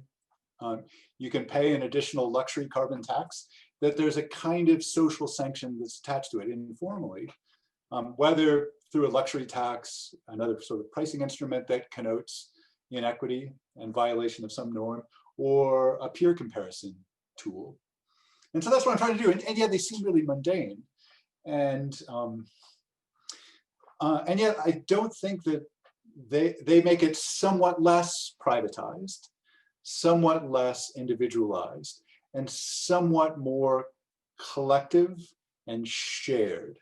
pay an additional luxury carbon tax, that there's a kind of social sanction that's attached to it informally, whether through a luxury tax, another sort of pricing instrument that connotes inequity and violation of some norm, or a peer comparison tool. And so that's what I'm trying to do. And yet they seem really mundane. And yet I don't think that they make it somewhat less privatized, somewhat less individualized, and somewhat more collective and shared.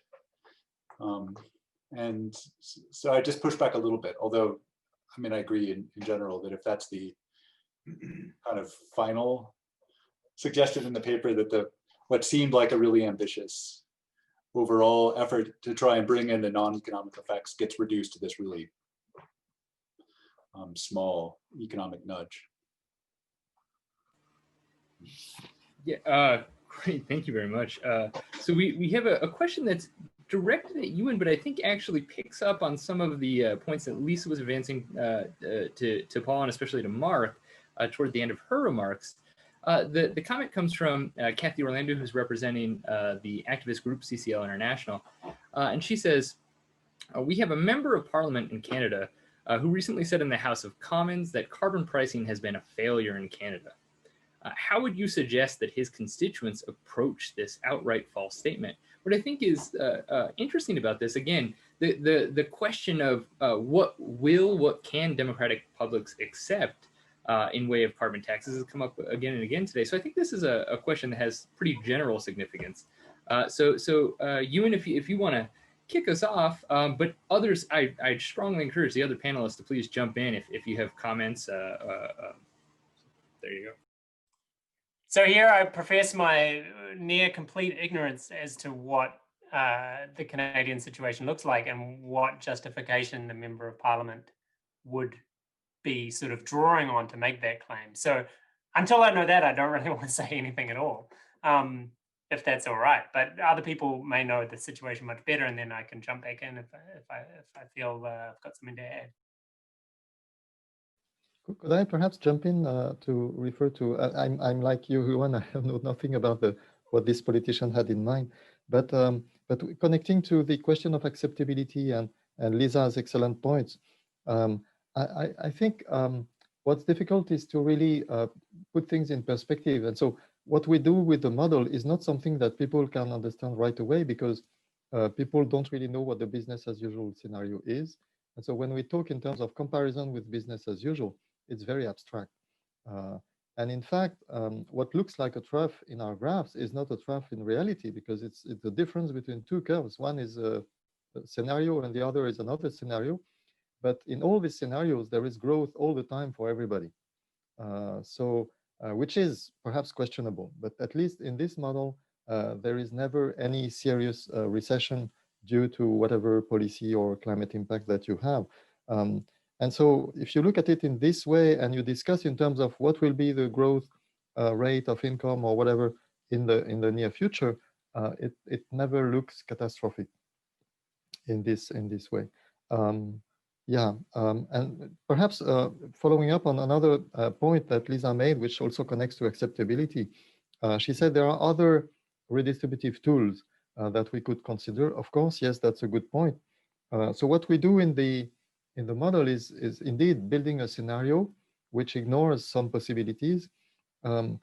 And so I just push back a little bit, although, I mean, I agree in general that if that's the kind of final suggested in the paper, that what seemed like a really ambitious overall effort to try and bring in the non-economic effects gets reduced to this really small economic nudge. Yeah, great, thank you very much. So we have a question that's directed at Ewan, but I think actually picks up on some of the points that Lisa was advancing to Paul and especially to Mark toward the end of her remarks. The comment comes from Kathy Orlando, who's representing the activist group CCL International. And she says, we have a member of parliament in Canada who recently said in the House of Commons that carbon pricing has been a failure in Canada. How would you suggest that his constituents approach this outright false statement? What I think is interesting about this, again, the question of what can democratic publics accept in way of carbon taxes has come up again and again today. So I think this is a question that has pretty general significance. So Ewan, if you want to kick us off, but others, I'd strongly encourage the other panelists to please jump in if you have comments. There you go. So here I profess my near complete ignorance as to what the Canadian situation looks like and what justification the Member of Parliament would be sort of drawing on to make that claim. So until I know that, I don't really want to say anything at all, if that's all right. But other people may know the situation much better, and then I can jump back in if I feel I've got something to add. Could I perhaps jump in to refer to, I'm like you, Huan, I know nothing about what this politician had in mind, but connecting to the question of acceptability and Lisa's excellent points, I think what's difficult is to really put things in perspective. And so what we do with the model is not something that people can understand right away, because people don't really know what the business as usual scenario is. And so when we talk in terms of comparison with business as usual, it's very abstract. And in fact, what looks like a trough in our graphs is not a trough in reality, because it's the difference between two curves. One is scenario and the other is another scenario. But in all these scenarios, there is growth all the time for everybody. Which is perhaps questionable, but at least in this model, there is never any serious recession due to whatever policy or climate impact that you have. And so if you look at it in this way and you discuss in terms of what will be the growth rate of income or whatever in the near future, it never looks catastrophic in this way. And perhaps following up on another point that Lisa made, which also connects to acceptability, she said there are other redistributive tools that we could consider. Of course, yes, that's a good point. So what we do in the model is indeed building a scenario which ignores some possibilities. I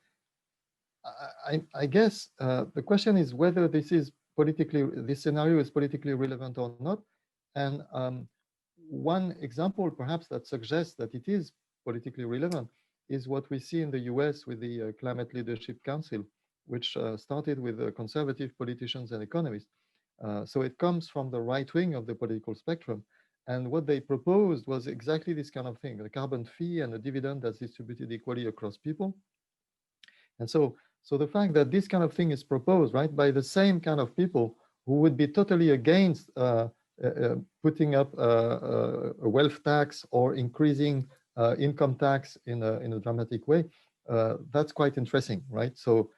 guess the question is whether this scenario is politically relevant or not. And one example perhaps that suggests that it is politically relevant is what we see in the US with the Climate Leadership Council, which started with conservative politicians and economists. So it comes from the right wing of the political spectrum. And what they proposed was exactly this kind of thing, a carbon fee and a dividend that's distributed equally across people. And so the fact that this kind of thing is proposed, right, by the same kind of people who would be totally against putting up a wealth tax or increasing income tax in a dramatic way, that's quite interesting, right? So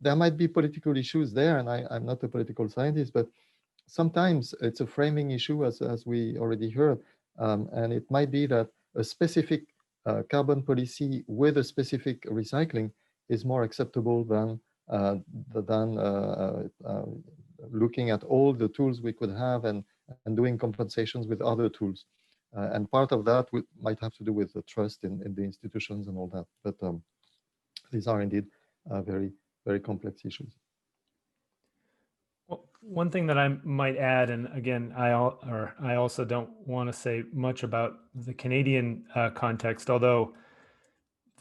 there might be political issues there, and I'm not a political scientist, but sometimes it's a framing issue, as we already heard, and it might be that a specific carbon policy with a specific recycling is more acceptable than looking at all the tools we could have and doing compensations with other tools. And part of that might have to do with the trust in the institutions and all that. But these are indeed very, very complex issues. Well, one thing that I might add, and again, I also don't want to say much about the Canadian context, although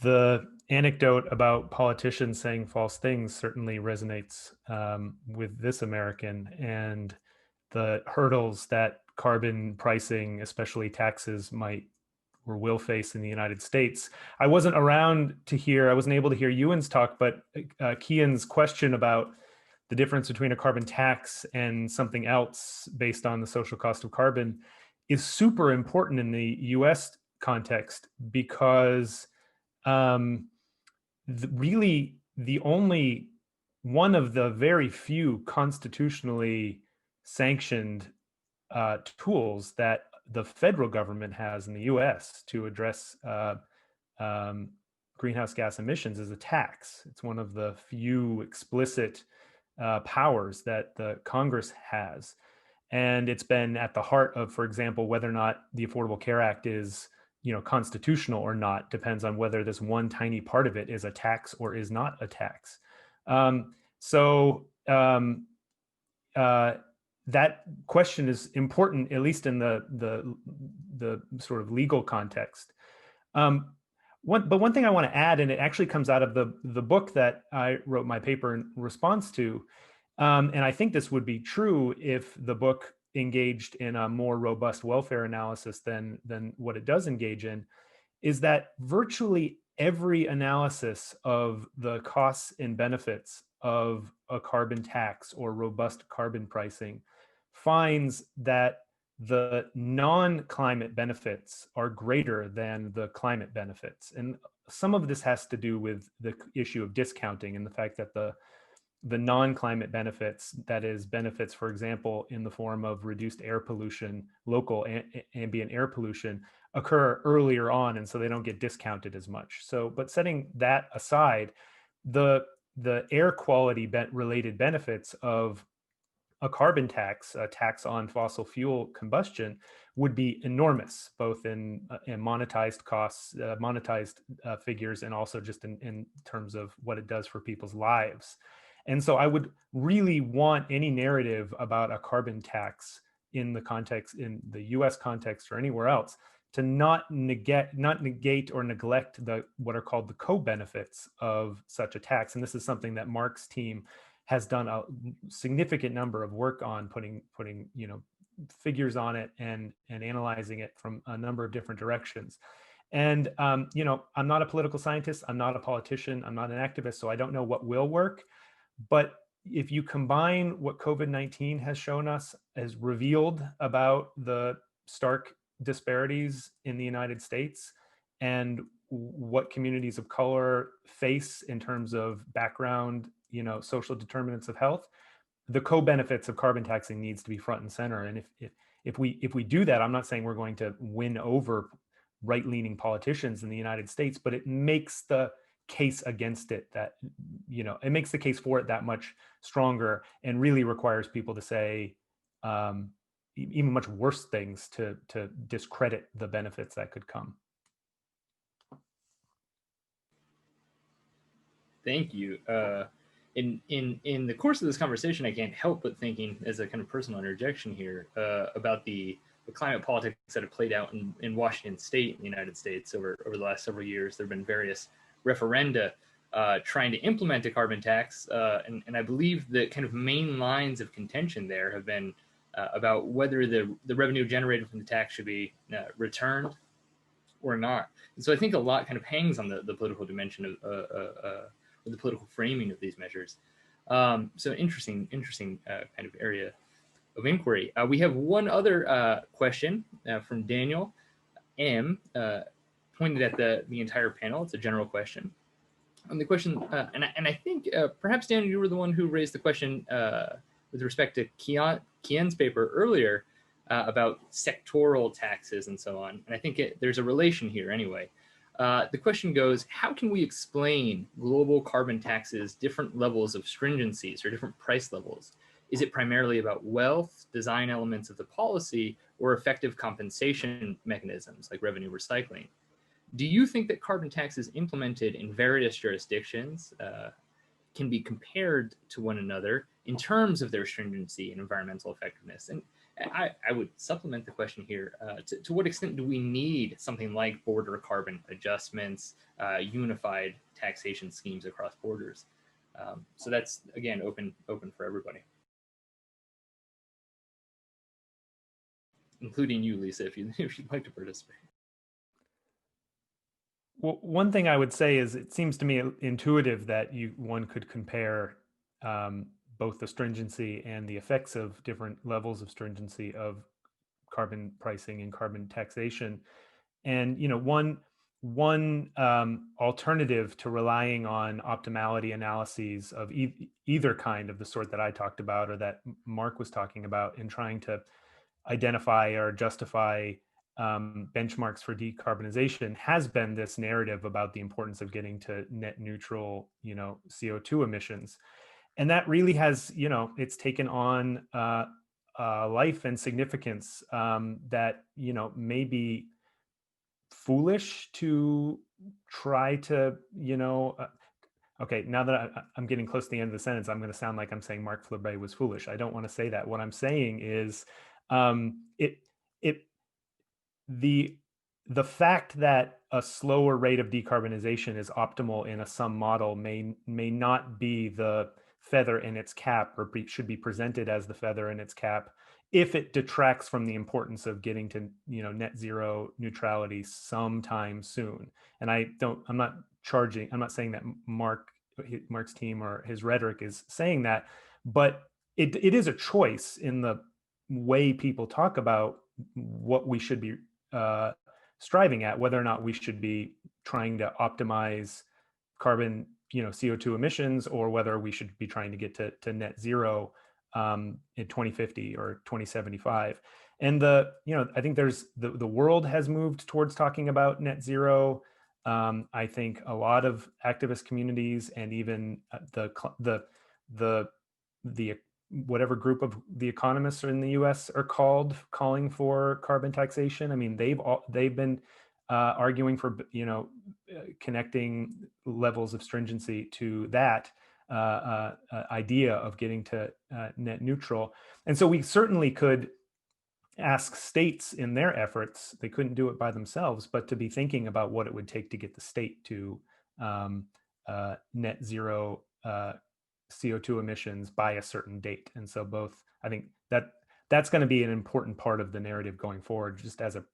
the anecdote about politicians saying false things certainly resonates with this American, and the hurdles that carbon pricing, especially taxes, might or will face in the United States. I wasn't around to hear, I wasn't able to hear Ewan's talk, but Kian's question about the difference between a carbon tax and something else based on the social cost of carbon is super important in the US context, because really the only one of the very few constitutionally sanctioned tools that the federal government has in the US to address greenhouse gas emissions is a tax. It's one of the few explicit powers that the Congress has. And it's been at the heart of, for example, whether or not the Affordable Care Act is constitutional or not, depends on whether this one tiny part of it is a tax or is not a tax. That question is important, at least in the sort of legal context. But one thing I want to add, and it actually comes out of the book that I wrote my paper in response to, and I think this would be true if the book engaged in a more robust welfare analysis than what it does engage in, is that virtually every analysis of the costs and benefits of a carbon tax or robust carbon pricing finds that the non-climate benefits are greater than the climate benefits. And some of this has to do with the issue of discounting and the fact that the non-climate benefits, that is benefits, for example, in the form of reduced air pollution, local ambient air pollution, occur earlier on, and so they don't get discounted as much. So, but setting that aside, the air quality related benefits of a carbon tax, a tax on fossil fuel combustion, would be enormous, both in monetized costs, monetized figures, and also just in terms of what it does for people's lives. And so I would really want any narrative about a carbon tax in the context, in the US context or anywhere else, to not negate or neglect what are called the co-benefits of such a tax. And this is something that Mark's team has done a significant number of work on putting figures on it and analyzing it from a number of different directions. And I'm not a political scientist, I'm not a politician, I'm not an activist, so I don't know what will work. But if you combine what COVID-19 has shown us, has revealed about the stark disparities in the United States and what communities of color face in terms of background, social determinants of health, the co-benefits of carbon taxing needs to be front and center. And if we do that, I'm not saying we're going to win over right-leaning politicians in the United States, but it makes the case against it it makes the case for it that much stronger, and really requires people to say even much worse things to discredit the benefits that could come. Thank you. In the course of this conversation, I can't help but thinking, as a kind of personal interjection here, about the climate politics that have played out in Washington State in the United States over the last several years. There have been various referenda trying to implement a carbon tax, and I believe the kind of main lines of contention there have been about whether the revenue generated from the tax should be returned or not. And so I think a lot kind of hangs on the political dimension of the political framing of these measures. So interesting kind of area of inquiry. We have one other question from Daniel M. Pointed at the entire panel. It's a general question. And the question, and I think perhaps Daniel, you were the one who raised the question with respect to Kian's paper earlier about sectoral taxes and so on. And I think there's a relation here anyway. The question goes, how can we explain global carbon taxes' different levels of stringencies or different price levels? Is it primarily about wealth, design elements of the policy, or effective compensation mechanisms like revenue recycling? Do you think that carbon taxes implemented in various jurisdictions can be compared to one another in terms of their stringency and environmental effectiveness? And I would supplement the question here. To what extent do we need something like border carbon adjustments, unified taxation schemes across borders? So that's, again, open for everybody, including you, Lisa, if you'd like to participate. Well, one thing I would say is it seems to me intuitive that one could compare both the stringency and the effects of different levels of stringency of carbon pricing and carbon taxation. And one alternative to relying on optimality analyses of either kind of the sort that I talked about or that Mark was talking about in trying to identify or justify benchmarks for decarbonization has been this narrative about the importance of getting to net neutral, CO2 emissions. And that really has, it's taken on life and significance that, may be foolish to try to, okay, now that I'm getting close to the end of the sentence, I'm going to sound like I'm saying Mark Fleury was foolish. I don't want to say that. What I'm saying is the fact that a slower rate of decarbonization is optimal in some model may not be the feather in its cap, or should be presented as the feather in its cap, if it detracts from the importance of getting to net zero neutrality sometime soon. And I'm not saying that Mark's team or his rhetoric is saying that, but it is a choice in the way people talk about what we should be striving at, whether or not we should be trying to optimize carbon, CO2 emissions, or whether we should be trying to get to net zero in 2050 or 2075. And I think there's the world has moved towards talking about net zero. I think a lot of activist communities and even the whatever group of the economists in the U.S. are calling for carbon taxation. I mean, they've been arguing for connecting levels of stringency to that idea of getting to net neutral. And so we certainly could ask states in their efforts. They couldn't do it by themselves, but to be thinking about what it would take to get the state to net zero CO2 emissions by a certain date. And so both, I think that's going to be an important part of the narrative going forward, just as a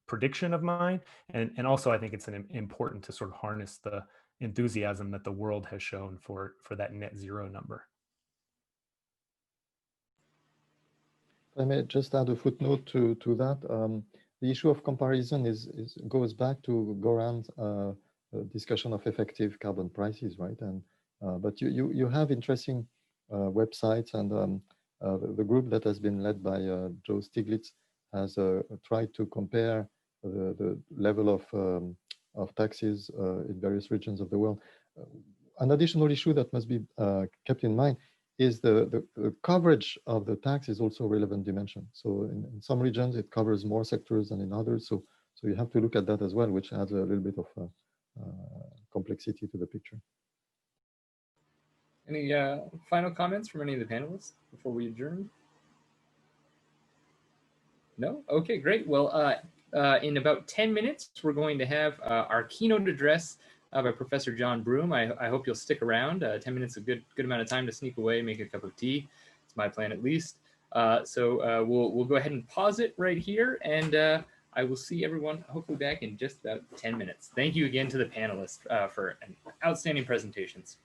prediction of mine. And also I think it's important to sort of harness the enthusiasm that the world has shown for that net zero number. I may just add a footnote to that. The issue of comparison goes back to Goran's discussion of effective carbon prices, right? And but you have interesting websites, and the group that has been led by Joe Stiglitz has tried to compare the level of taxes in various regions of the world. An additional issue that must be kept in mind is the coverage of the tax is also a relevant dimension. So in some regions, it covers more sectors than in others. So you have to look at that as well, which adds a little bit of complexity to the picture. Any final comments from any of the panelists before we adjourn? No? Okay, great. Well, in about 10 minutes, we're going to have our keynote address by Professor John Broome. I hope you'll stick around. 10 minutes is a good amount of time to sneak away, make a cup of tea. It's my plan at least. So we'll go ahead and pause it right here, and I will see everyone hopefully back in just about 10 minutes. Thank you again to the panelists for outstanding presentations.